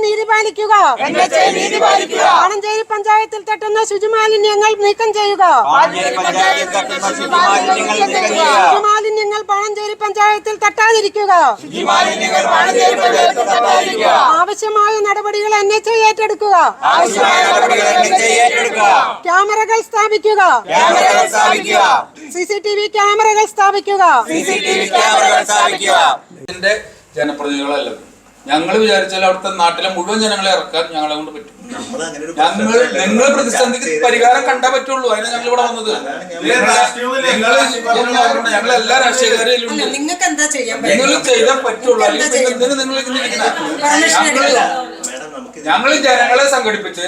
നീതി പാലിക്കുക. പാണഞ്ചേരി പഞ്ചായത്തിൽ തട്ടുന്ന ശുചിമാലിന്യങ്ങൾ നീക്കം ചെയ്യുക. ശുചിമാലിന്യങ്ങൾ പാണഞ്ചേരി പഞ്ചായത്തിൽ തട്ടാതിരിക്കുക. ആവശ്യമായ നടപടികൾ NHA ഏറ്റെടുക്കുക. ക്യാമറകൾ സ്ഥാപിക്കുക. CCTV ക്യാമറകൾ സ്ഥാപിക്കുക. ജനപ്രതിനിധികളല്ലത്. ഞങ്ങൾ വിചാരിച്ചാൽ അവിടുത്തെ നാട്ടിലെ മുഴുവൻ ജനങ്ങളെ ഇറക്കാൻ ഞങ്ങളെ കൊണ്ട് പറ്റും. നിങ്ങൾ പ്രതിസന്ധിക്ക് പരിഹാരം കണ്ടാ പറ്റുള്ളൂ. അതിനെ ഞങ്ങൾ ഇവിടെ വന്നത്. ഞങ്ങൾ എല്ലാ രാഷ്ട്രീയക്കാരെയും നിങ്ങൾ ചെയ്താൽ പറ്റുള്ളൂ. അല്ലെങ്കിൽ നിങ്ങൾ ഞങ്ങൾ ജനങ്ങളെ സംഘടിപ്പിച്ച്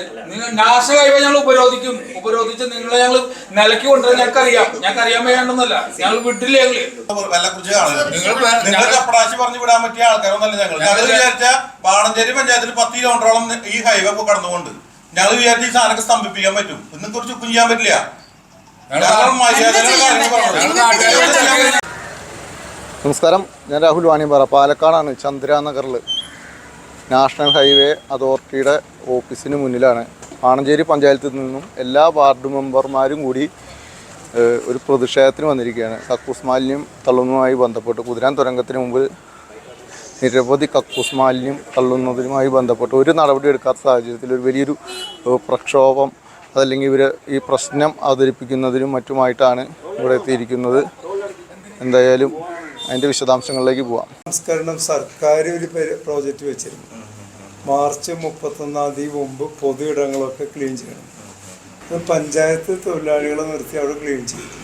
നാശകായ്മ ഞങ്ങൾ ഉപരോധിച്ച് നിങ്ങളെ ഞങ്ങൾ നിലയ്ക്ക് കൊണ്ടുവരാൻ ഞങ്ങൾക്ക് അറിയാൻ വേണ്ടെന്നല്ല. ഞങ്ങൾ വിട്ടില്ല. നിങ്ങൾ അപ്രാശി പറഞ്ഞു വിടാൻ പറ്റിയ ആൾക്കാരൊന്നല്ല ഞങ്ങൾ. ഞങ്ങൾ വിചാരിച്ച പാണഞ്ചേരി പഞ്ചായത്തിൽ 10 കിലോമീറ്ററോളം ഈ ഹൈവേ കടന്നുകൊണ്ട് ഞങ്ങൾ വിചാരിച്ച ഈ സാധനമൊക്കെ സ്തംഭിപ്പിക്കാൻ പറ്റും. ഇന്നും കുറിച്ച് ചുക്കും ചെയ്യാൻ പറ്റില്ല. നമസ്കാരം, ഞാൻ രാഹുൽ വാണിയമ്പാറ. പാലക്കാടാണ്, ചന്ദ്രാനഗറിൽ നാഷണൽ ഹൈവേ അതോറിറ്റിയുടെ ഓഫീസിന് മുന്നിലാണ്. പാണഞ്ചേരി പഞ്ചായത്തിൽ നിന്നും എല്ലാ വാർഡ് മെമ്പർമാരും കൂടി ഒരു പ്രതിഷേധത്തിന് വന്നിരിക്കുകയാണ്. കക്കൂസ് മാലിന്യം തള്ളുന്നതുമായി ബന്ധപ്പെട്ട് കുതിരാൻ തുരങ്കത്തിന് മുമ്പ് നിരവധി കക്കൂസ് മാലിന്യം തള്ളുന്നതിനുമായി ബന്ധപ്പെട്ട് ഒരു നടപടി എടുക്കാത്ത സാഹചര്യത്തിൽ ഒരു വലിയൊരു പ്രക്ഷോഭം, അതല്ലെങ്കിൽ ഇവർ ഈ പ്രശ്നം അവതരിപ്പിക്കുന്നതിനും മറ്റുമായിട്ടാണ് ഇവിടെ എത്തിയിരിക്കുന്നത്. എന്തായാലും അതിൻ്റെ വിശദാംശങ്ങളിലേക്ക് പോവാം. സംസ്കരണം സർക്കാർ ഒരു പ്രോജക്റ്റ് വെച്ചിരുന്നു. മാർച്ച് 31 മുമ്പ് പൊതു ഇടങ്ങളൊക്കെ ക്ലീൻ ചെയ്യണം. പഞ്ചായത്ത് തൊഴിലാളികളെ നിർത്തി അവിടെ ക്ലീൻ ചെയ്തു.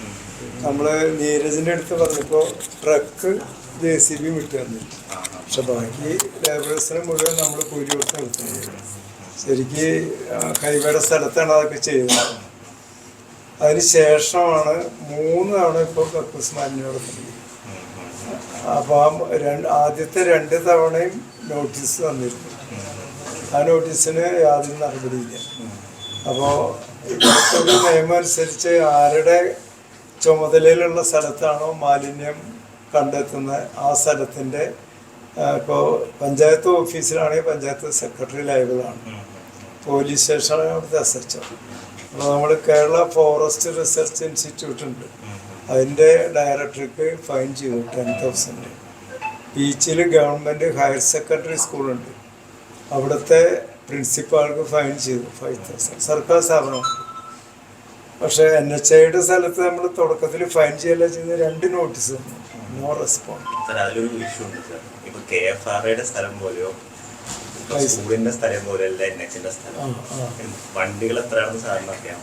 നമ്മൾ നീരജിൻ്റെ അടുത്ത് പറഞ്ഞപ്പോൾ ട്രക്ക് JCB വിട്ടു തന്നില്ല. പക്ഷെ ബാക്കി ലേബേഴ്സിന് മുഴുവൻ നമ്മൾ കൂലി കൊടുത്ത് നിർത്തുന്നത്. ശരിക്ക് ഹൈവേയുടെ സ്ഥലത്താണ് അതൊക്കെ ചെയ്യുന്നത്. അതിന് ശേഷമാണ് 3 തവണ ഇപ്പോൾ കക്കൂസ് മാലിന്യം നടത്തുന്നത്. അപ്പം ആദ്യത്തെ 2 തവണയും നോട്ടീസ് തന്നിരുന്നു. ആ നോട്ടീസിന് യാതൊരു നടപടിയില്ല. അപ്പോൾ ഇപ്പോഴത്തെ നിയമം അനുസരിച്ച് ആരുടെ ചുമതലയിലുള്ള സ്ഥലത്താണോ മാലിന്യം കണ്ടെത്തുന്നത് ആ സ്ഥലത്തിൻ്റെ ഇപ്പോൾ പഞ്ചായത്ത് ഓഫീസിലാണെങ്കിൽ പഞ്ചായത്ത് സെക്രട്ടറി ലയബിളാണ്. പോലീസ് സ്റ്റേഷനാണെങ്കിൽ അവിടുത്തെ SHO. അപ്പോൾ നമ്മൾ കേരള ഫോറസ്റ്റ് റിസർച്ച് ഇൻസ്റ്റിറ്റ്യൂട്ട് ഉണ്ട്, അതിൻ്റെ ഡയറക്ടർക്ക് ഫൈൻ ചെയ്തു 10,000. ബീച്ചിൽ ഗവൺമെൻറ് ഹയർ സെക്കൻഡറി സ്കൂളുണ്ട്, അവിടുത്തെ പ്രിൻസിപ്പാൾക്ക് ഫൈൻ ചെയ്തു 5,000. സർക്കാർ സ്ഥാപനമാണ്. പക്ഷേ NHAയുടെ സ്ഥലത്ത് നമ്മൾ തുടക്കത്തിൽ ഫൈൻ ചെയ്യല്ല ചെയ്ത് 2 നോട്ടീസ് തന്നു. No respond. അതിലൊരു ഇഷ്യൂ ഉണ്ട് സാർ. ഇപ്പൊ KFRAയുടെ സ്ഥലം പോലെയോ സ്കൂളിന്റെ സ്ഥലം പോലെയല്ല NHന്റെ സ്ഥലം. വണ്ടികൾ എത്രയാണെന്ന് സാറിന് അറിയാം.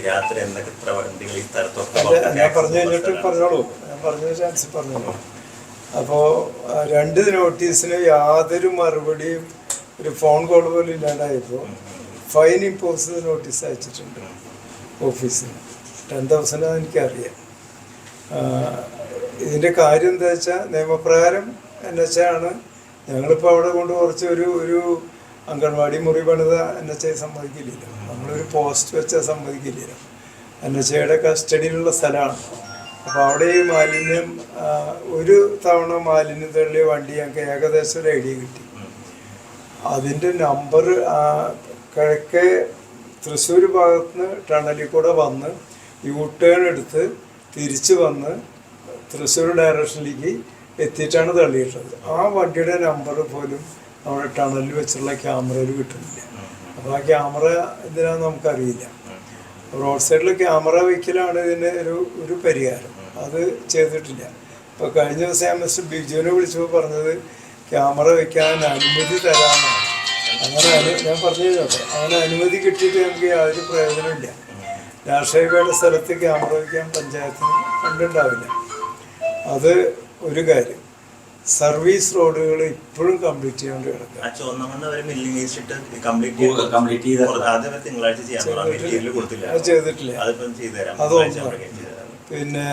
രാത്രി എന്തൊക്കെ എത്ര വണ്ടികൾ ഈ സ്ഥലത്തൊക്കെ ഞാൻ പറഞ്ഞു കഴിഞ്ഞിട്ട് പറഞ്ഞോളൂ. ഞാൻ പറഞ്ഞ ചാൻസ് പറഞ്ഞോളൂ. അപ്പോൾ 2 നോട്ടീസിന് യാതൊരു മറുപടിയും ഒരു ഫോൺ കോൾ പോലും ഇല്ലാണ്ടായപ്പോൾ ഫൈൻ ഇമ്പോസ് ചെയ്ത് നോട്ടീസ് അയച്ചിട്ടുണ്ട് ഓഫീസിന്. 10,000 എനിക്കറിയാം. ഇതിൻ്റെ കാര്യം എന്താ വെച്ചാൽ നിയമപ്രകാരം NHA ആണ്. ഞങ്ങളിപ്പോൾ അവിടെ കൊണ്ട് കുറച്ച് ഒരു അംഗൻവാടി മുറി പണിത NHA സമ്മതിക്കില്ലല്ലോ. നമ്മളൊരു പോസ്റ്റ് വെച്ചാൽ സമ്മതിക്കില്ലല്ലോ. NHAയുടെ കസ്റ്റഡിയിലുള്ള സ്ഥലമാണ്. അപ്പോൾ അവിടെ ഈ മാലിന്യം ഒരു തവണ മാലിന്യം തള്ളിയ വണ്ടി ഞങ്ങൾക്ക് ഏകദേശം ഒരു ഐഡിയ കിട്ടി. അതിൻ്റെ നമ്പർ കിഴക്കേ തൃശ്ശൂർ ഭാഗത്തുനിന്ന് ടണലിൽ കൂടെ വന്ന് U-ടേൺ എടുത്ത് തിരിച്ച് വന്ന് തൃശ്ശൂർ ഡയറക്ഷനിലേക്ക് എത്തിയിട്ടാണ് തള്ളിയിട്ടുള്ളത്. ആ വണ്ടിയുടെ നമ്പർ പോലും നമ്മുടെ ടണലിൽ വെച്ചുള്ള ക്യാമറയിൽ കിട്ടുന്നില്ല. അപ്പോൾ ആ ക്യാമറ എന്തിനാണെന്ന് നമുക്കറിയില്ല. റോഡ് സൈഡിൽ ക്യാമറ വയ്ക്കലാണ് ഇതിന് ഒരു പരിഹാരം. അത് ചെയ്തിട്ടില്ല. ഇപ്പോൾ കഴിഞ്ഞ ദിവസം ഞാൻ മിസ്റ്റർ ബിജുവിനെ വിളിച്ചപ്പോൾ പറഞ്ഞത് ക്യാമറ വയ്ക്കാൻ അനുമതി തരാമെന്നാണ്. അങ്ങനെ ഞാൻ പറഞ്ഞു കേട്ടോ, അങ്ങനെ അനുമതി കിട്ടിയിട്ട് നമുക്ക് യാതൊരു പ്രയോജനമില്ല. രാഷ്ട്രീയയുടെ സ്ഥലത്ത് ക്യാമറ വയ്ക്കാൻ പഞ്ചായത്തിന് ഫണ്ടുണ്ടാവില്ല. അത് ഒരു കാര്യം. സർവീസ് റോഡുകൾ ഇപ്പോഴും കംപ്ലീറ്റ് ചെയ്യാണ്ട് കിടക്കുക. ചെയ്തിട്ടില്ല. അതൊന്നും. പിന്നെ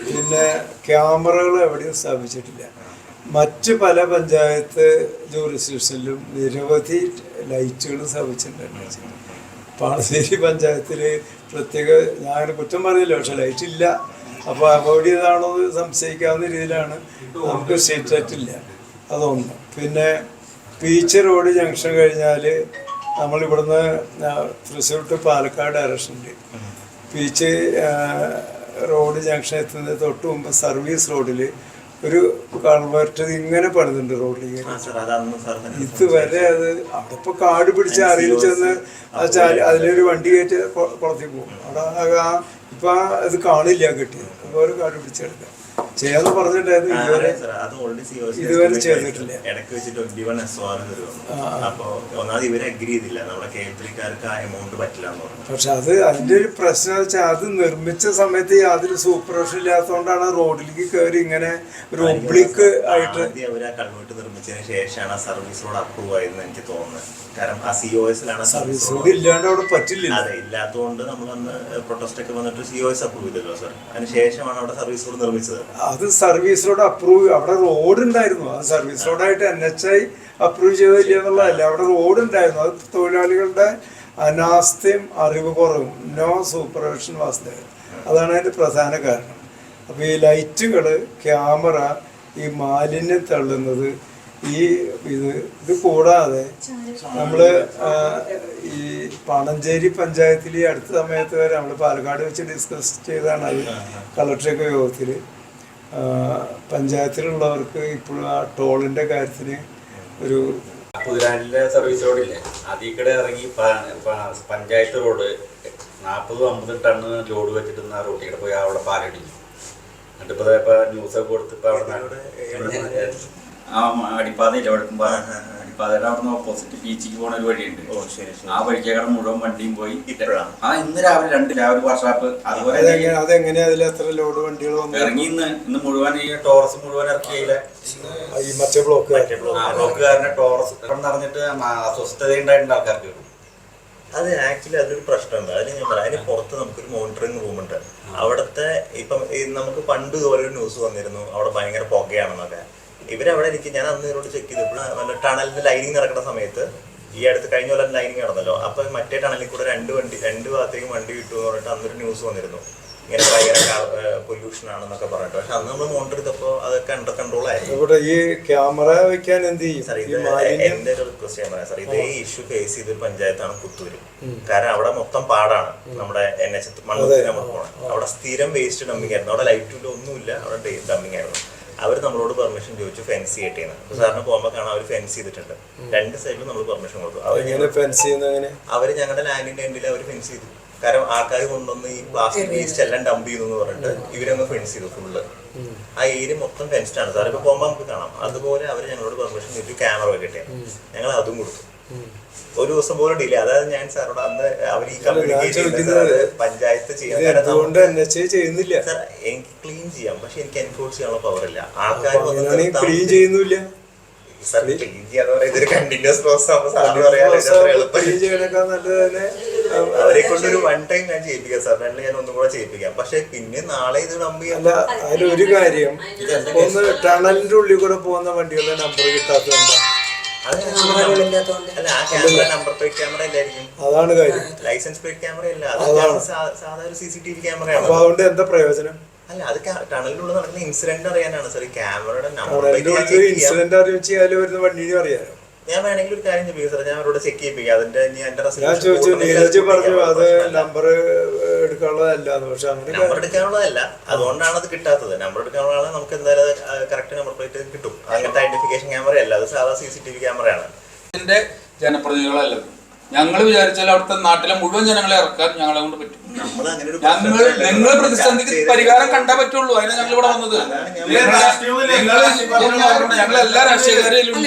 പിന്നെ ക്യാമറകൾ എവിടെയും സ്ഥാപിച്ചിട്ടില്ല. മറ്റ് പല പഞ്ചായത്ത് ജൂറിസ്ഡിക്ഷനിലും നിരവധി ലൈറ്റുകൾ സ്ഥാപിച്ചിട്ടുണ്ട്. പാണശ്ശേരി പഞ്ചായത്തിൽ പ്രത്യേക, ഞാൻ കുറ്റം പറയില്ല, പക്ഷെ ലൈറ്റ് ഇല്ല. അപ്പോൾ അവോയ്ഡ് ചെയ്താണോ എന്ന് സംശയിക്കാവുന്ന രീതിയിലാണ്. നമുക്ക് സ്ട്രീറ്റ് ലൈറ്റ് ഇല്ല, അതൊന്ന്. പിന്നെ പീച്ച് റോഡ് ജംഗ്ഷൻ കഴിഞ്ഞാൽ നമ്മളിവിടുന്ന് തൃശ്ശൂർ ടു പാലക്കാട് ഡയറക്ഷനിൽ പീച്ച് റോഡ് ജംഗ്ഷൻ എത്തുന്നത് തൊട്ട് മുമ്പ് സർവീസ് റോഡിൽ ഒരു കൾവർട്ട് ഇങ്ങനെ പണിതുണ്ട് റോഡിൽ. ഇതുവരെ അത് അവിടെ ഇപ്പോൾ കാട് പിടിച്ച് അറിയിൽ ചെന്ന് അതിലൊരു വണ്ടി കയറ്റി കുളത്തിൽ പോകും. അവിടെ ഇപ്പം അത് കാണില്ല കിട്ടിയത്, അതുപോലെ കാട് പിടിച്ചെടുക്കാം ചെയ്യാന്ന് പറഞ്ഞിട്ടായിരുന്നു. ഇതുവരെ ചെയ്തിട്ടില്ല. ഇടയ്ക്ക് വെച്ച് 21 SOR അപ്പൊ ഒന്നാമത് ഇവര് അഗ്രി ചെയ്തില്ല, നമ്മുടെ കേന്ദ്രീക്കാർക്ക് ആ എമൗണ്ട് പറ്റില്ല എന്ന് പറഞ്ഞു. പക്ഷെ അതിന്റെ ഒരു പ്രശ്നം വെച്ചാൽ അത് നിർമ്മിച്ച സമയത്ത് യാതൊരു സൂപ്പർവിഷൻ ഇല്ലാത്തതുകൊണ്ടാണ് റോഡിലേക്ക് കയറി ഇങ്ങനെ ഒരു ഒബ്ലിക്ക് ആയിട്ട് അവര് ആ കൾവേർട്ട് നിർമ്മിച്ചതിന് ശേഷമാണ് ആ സർവീസ് റോഡ് അപ്രൂവ് ആയതെന്ന് എനിക്ക് തോന്നുന്നത്. കാരണം ആ COSലാണ് സർവീസ് റോഡ് ഇല്ലാണ്ട് അവിടെ പറ്റില്ല. അതെ, ഇല്ലാത്തതുകൊണ്ട് നമ്മൾ അന്ന് പ്രൊട്ടസ്റ്റ് ഒക്കെ വന്നിട്ട് COS അപ്രൂവ് ചെയ്തല്ലോ സാർ. അതിന് ശേഷമാണ് അവിടെ സർവീസ് റോഡ് നിർമ്മിച്ചത്. അത് സർവീസ് റോഡ് അപ്രൂവ്, അവിടെ റോഡ് ഉണ്ടായിരുന്നു. അത് സർവീസ് റോഡായിട്ട് NHI അപ്രൂവ് ചെയ്തില്ല എന്നുള്ളതല്ല, അവിടെ റോഡ് ഉണ്ടായിരുന്നു. അത് തൊഴിലാളികളുടെ അനാസ്ഥയും അറിവ് കുറവും, നോ സൂപ്പർവിഷൻ വാസ്ത, അതാണ് അതിൻ്റെ പ്രധാന കാരണം. അപ്പോൾ ഈ ലൈറ്റുകൾ, ക്യാമറ, ഈ മാലിന്യം തള്ളുന്നത്, ഇത് കൂടാതെ നമ്മൾ ഈ പാണഞ്ചേരി പഞ്ചായത്തിൽ ഈ അടുത്ത സമയത്ത് വരെ നമ്മൾ പാലക്കാട് വെച്ച് ഡിസ്കസ് ചെയ്താണ് അത് കളക്ടറൊക്കെ യോഗത്തിൽ. പഞ്ചായത്തിലുള്ളവർക്ക് ഇപ്പോഴും ആ ടോളിൻ്റെ കാര്യത്തിന് ഒരു പുതുരാനിലെ സർവീസ് റോഡില്ലേ, അതിൽ കൂടെ ഇറങ്ങി പഞ്ചായത്ത് റോഡ് 40-50 ടണ്ണ് ലോഡ് വെച്ചിട്ട് ആ റോട്ടിൽ കൂടെ പോയി അവിടെ പാലടിഞ്ഞു. എന്നിട്ട് ഇപ്പോൾ ന്യൂസൊക്കെ കൊടുത്തിപ്പോൾ അവിടെ അടിപ്പാതയില്ല, അവിടെ അടിപ്പാതയുടെ അവിടെ നിന്ന് ഓപ്പോസിറ്റ് ബീച്ചിക്ക് പോകുന്ന ഒരു വഴിയുണ്ട്. ആ വഴിക്കകട മുഴുവൻ വണ്ടിയും പോയി. ഇന്ന് രാവിലെ ഒരു വർഷാപ്പ് അതുപോലെ അതെങ്ങനെയാ അതിൽ എത്ര ലോഡ് വണ്ടികൾ ഇറങ്ങി ഇന്ന് മുഴുവൻ ഈ ടോറസ് മുഴുവൻ ഇറക്കിയില്ല. ഈ മറ്റേ ബ്ലോക്കുകാരനെ ടോറസ് നിറഞ്ഞിട്ട് അസ്വസ്ഥതയുണ്ടായിട്ടുണ്ട് ആൾക്കാർക്ക്. അത് ആക്ച്വലി അതൊരു പ്രശ്നമുണ്ട്. അതിന് ഞാൻ പറയാം, അതിന് പുറത്ത് നമുക്കൊരു മോണിറ്ററിംഗ് റൂമുണ്ട്. അവിടുത്തെ ഇപ്പം നമുക്ക് പണ്ട് ഇതുപോലെ ഒരു ന്യൂസ് വന്നിരുന്നു, അവിടെ ഭയങ്കര പുകയാണെന്നൊക്കെ. ഇവരവിടെ എനിക്ക് ഞാൻ അന്ന് ഇവരോട് ചെക്ക് ചെയ്തപ്പോൾ നല്ല ടണലിന്റെ ലൈനിങ് നടക്കുന്ന സമയത്ത്, ഈ അടുത്ത് കഴിഞ്ഞ പോലെ ലൈനിങ് നടന്നല്ലോ, അപ്പൊ മറ്റേ ടണലിൽ കൂടെ രണ്ട് ഭാഗത്തേക്കും വണ്ടി കിട്ടും എന്ന് പറഞ്ഞിട്ട് അന്നൊരു ന്യൂസ് വന്നിരുന്നു. ഇങ്ങനെ ഭയങ്കര പൊല്യൂഷൻ ആണെന്നൊക്കെ പറഞ്ഞിട്ട്. പക്ഷെ അന്ന് നമ്മൾ മോണിറ്റർ ചെയ്തപ്പോൾ അതൊക്കെ അണ്ടർ കൺട്രോൾ ആയിരുന്നു. ഈ ക്യാമറ വെക്കാൻ എന്ത് ചെയ്യും? സാർ, ഇത് എന്റെ ഒരു റിക്വസ്റ്റ് ചെയ്യാൻ പറയാം സാർ. ഇതേ ഇഷ്യൂ ഫേസ് ചെയ്തൊരു പഞ്ചായത്താണ് പുത്തൂര്. കാരണം അവിടെ മൊത്തം പാടാണ്, നമ്മുടെ NH മണ്ണൂർ നമ്മൾ പോകണം. അവിടെ സ്ഥിരം വേസ്റ്റ് ഡമ്പിങ് ആയിരുന്നു. അവിടെ ലൈറ്റില്ല, ഒന്നുമില്ല, അവിടെ ഡമ്പിങ് ആയിരുന്നു. അവർ നമ്മളോട് പെർമിഷൻ ചോദിച്ചു ഫെൻസ് ചെയ്യട്ടേന്ന്. സാറിന് പോകുമ്പോൾ കാണാൻ അവർ ഫെൻസ് ചെയ്തിട്ടുണ്ട്. 2 സൈഡിലും നമ്മൾ പെർമിഷൻ കൊടുത്തു. അവര് ഞങ്ങളുടെ ലാൻഡിന്റെ എൻഡിൽ അവർ ഫെൻസ് ചെയ്തു. കാരണം ആൾക്കാർ കൊണ്ടുവന്ന് ഈ പ്ലാസ്റ്റിക് വേസ്റ്റ് എല്ലാം ഡംപ് ചെയ്തു എന്ന് പറഞ്ഞിട്ട് ഇവരൊന്ന് ഫെൻസ് ചെയ്തു ഫുള്ള്. ആ ഏരിയ മൊത്തം ഫെൻസ്ഡ് ആണ് സാർ. ഇപ്പൊ പോകുമ്പോൾ നമുക്ക് കാണാം. അതുപോലെ അവർ ഞങ്ങളോട് പെർമിഷൻ ചോദിച്ചു ക്യാമറ വെക്കട്ടെ. ഞങ്ങൾ അതും കൊടുത്തു. ഒരു ദിവസം പോലും ഡിലേ. അതായത് ഞാൻ സാറോട് അന്ന് അവർ ഈ പഞ്ചായത്ത് ചെയ്യുന്നില്ല സാർ. എനിക്ക് ക്ലീൻ ചെയ്യാം, പക്ഷെ എനിക്ക് എൻഫോഴ്സ് ചെയ്യാനുള്ള പവർ ഇല്ല. ആൾക്കാർ ക്ലീൻ ചെയ്യുന്നില്ല സാർ. ക്ലീൻ ചെയ്യാന്ന് പറയുന്നത് ഇതൊരു കണ്ടിന്യൂസ് പ്രോസസ് ആകുമ്പോൾ സാറിന് അവരെ കൊണ്ടൊരു 1 ടൈം ഞാൻ ചെയ്യിപ്പിക്കാം സാർ. ഞാൻ ഒന്നും കൂടെ ചെയ്യിപ്പിക്കാം. പക്ഷെ പിന്നെ നാളെ ഇത് ഡംപ് ചെയ്യാൻ അതിലൊരു കാര്യം, ഒന്ന് ടണലിന്റെ ഉള്ളിൽ കൂടെ പോകുന്ന വണ്ടികളുടെ നമ്പർ കിട്ടാത്തതുണ്ട്. അല്ല, ആ ക്യാമറ നമ്പർ പ്ലേറ്റ് ക്യാമറ അല്ലായിരിക്കും. അതാണ് കാര്യം. ലൈസൻസ് പ്ലേറ്റ് ക്യാമറ അല്ല, അത് സാധാരണ CCTV ക്യാമറയാണ്. അതുകൊണ്ട് എന്താ പ്രയോജനം? അല്ല, അത് ടണലിലുള്ള നടക്കുന്ന ഇൻസിഡന്റ് അറിയാനാണ് സാർ. ഈ ക്യാമറയുടെ നമ്പർ ഇൻസിഡന്റ് അറിയിച്ചാൽ വരുന്ന വണ്ടിയും അറിയാലോ. ഞാൻ വേണമെങ്കിൽ ഒരു കാര്യം ചെയ്യും സാർ, ഞാൻ അവരോട് ചെക്ക് ചെയ്യിപ്പിക്കാം. അതിന്റെ ഞാൻ ചോദിച്ചു, നീരജ് പറഞ്ഞു അത് നമ്പർ എടുക്കാനുള്ളതല്ല. പക്ഷെ നമ്പർ എടുക്കാനുള്ളതല്ല, അതുകൊണ്ടാണ് അത് കിട്ടാത്തത്. നമ്പർ എടുക്കാനുള്ളതാണ് നമുക്ക് എന്തായാലും കറക്റ്റ് നമ്പർ പ്ലേറ്റ് കിട്ടും. അങ്ങനത്തെ ഐഡന്റിഫിക്കേഷൻ ക്യാമറ അല്ല, അത് സാധാ CCTV ക്യാമറയാണ്. ഇതിന്റെ ജനപ്രതിനിധികളല്ലത്. ഞങ്ങൾ വിചാരിച്ചാൽ അവിടുത്തെ നാട്ടിലെ മുഴുവൻ ജനങ്ങളെ ഇറക്കാൻ ഞങ്ങളെ കൊണ്ട് പറ്റും. നിങ്ങൾ പ്രതിസന്ധിക്ക് പരിഹാരം കണ്ടാ പറ്റുള്ളൂ. അതിനെ ഞങ്ങൾ ഇവിടെ വന്നത്. ഞങ്ങൾ എല്ലാ രാഷ്ട്രീയക്കാരെയും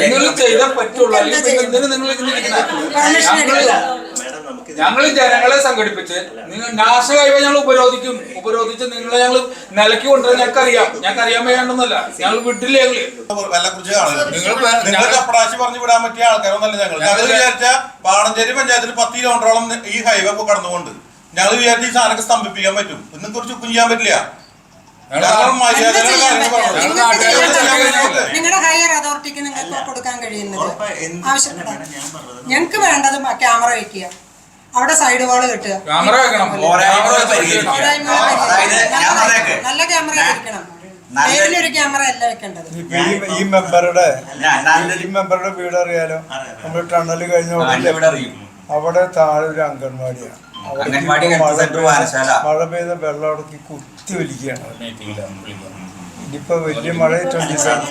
നിങ്ങൾ ചെയ്താൽ പറ്റുള്ളൂ. അല്ലെങ്കിൽ എന്തിനു നിങ്ങൾ ഞങ്ങൾ ജനങ്ങളെ സംഘടിപ്പിച്ച് നിങ്ങൾ നാഷണൽ ഹൈവേ ഞങ്ങൾ ഉപരോധിച്ച് നിങ്ങളെ ഞങ്ങൾ നിലയ്ക്ക് കൊണ്ടുവരാൻ ഞങ്ങൾക്ക് അറിയാൻ വയ്യാണ്ടെന്നല്ല. ഞങ്ങൾ വിട്ടില്ല. നിങ്ങൾ കപ്പടാശി പറഞ്ഞു വിടാൻ പറ്റിയ ആൾക്കാരൊന്നല്ല ഞങ്ങൾ വിചാരിച്ച പാണഞ്ചേരി പഞ്ചായത്തിൽ 10 കിലോമീറ്ററോളം ഈ ഹൈവേ കടന്നുകൊണ്ട് ഞങ്ങൾ വിചാരിച്ച ഈ സാധനമൊക്കെ സ്തംഭിപ്പിക്കാൻ പറ്റും. ഇന്നും കുറിച്ച് ചെയ്യാൻ പറ്റില്ല. നിങ്ങളുടെ ഹയർ അതോറിറ്റിക്ക് നിങ്ങൾക്ക് കൊടുക്കാൻ കഴിയുന്നത് ആവശ്യപ്പെടാം. ഞങ്ങൾക്ക് വേണ്ടത് ക്യാമറ വയ്ക്കുക. അവിടെ സൈഡ് വാള് കെട്ടുക. ക്യാമറ വെക്കണം. പോരായ്മകൾ പരിഹരിക്കുക. അതായത് ക്യാമറയൊക്കെ നല്ല ക്യാമറ വെക്കണം. ഒരു ക്യാമറ അല്ല വെക്കേണ്ടത്. ഈ മെമ്പറുടെ വീട് അറിയാലോ, നമ്മൾ ടണൽ കഴിഞ്ഞ അവിടെ താഴെ ഒരു അംഗൻവാടിയാണ്. മഴ പെയ്ത വെള്ളം അവിടേക്ക് കുത്തി വലിക്കുകയാണ്. ഇനിയിപ്പോ വലിയ മഴ 27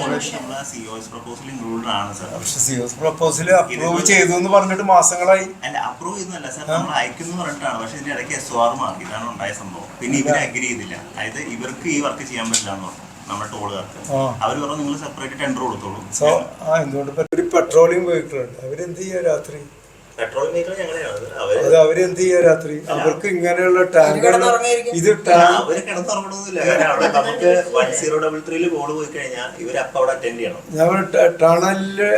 പ്രപ്പോസൽ അപ്രൂവ് ചെയ്തു എന്ന് പറഞ്ഞിട്ട് മാസങ്ങളായി. അപ്രൂവ് ചെയ്യുന്നല്ല സാർ, നമ്മൾ അയക്കുന്നു പറഞ്ഞിട്ടാണ്. പക്ഷെ ഇതിന്റെ ഇടയ്ക്ക് SOR മാറി, ഇതാണ് ഉണ്ടായ സംഭവം. പിന്നെ ഇവര് അഗ്രി ചെയ്തില്ല. അതായത് ഇവർക്ക് ഈ വർക്ക് ചെയ്യാൻ പറ്റില്ല എന്ന് പറഞ്ഞു നമ്മുടെ ടോളുകാർക്ക്. അവർ പറഞ്ഞു നിങ്ങൾ സെപ്പറേറ്റ് ടെൻഡർ കൊടുത്തോളൂ. എന്തുകൊണ്ട് ഒരു പെട്രോളിയം വെഹിക്കിൾ ഉണ്ട്, അവരെന്ത് ചെയ്യാ രാത്രി? പെട്രോളിയം വെഹിക്കിൾ ഞങ്ങളെയാണ് അത് അവരെന്ത് ചെയ്യാ രാത്രി? അവർക്ക് ഇങ്ങനെയുള്ള ടാങ്കർ ഇത് അവര് കിടന്നുറങ്ങണമെന്നില്ല. അവിടെ നമുക്ക് 1033 കോള് പോയി കഴിഞ്ഞാൽ ഇവര് അപ്പൊ അവിടെ അറ്റൻഡ് ചെയ്യണം. ഞാൻ ടണലില്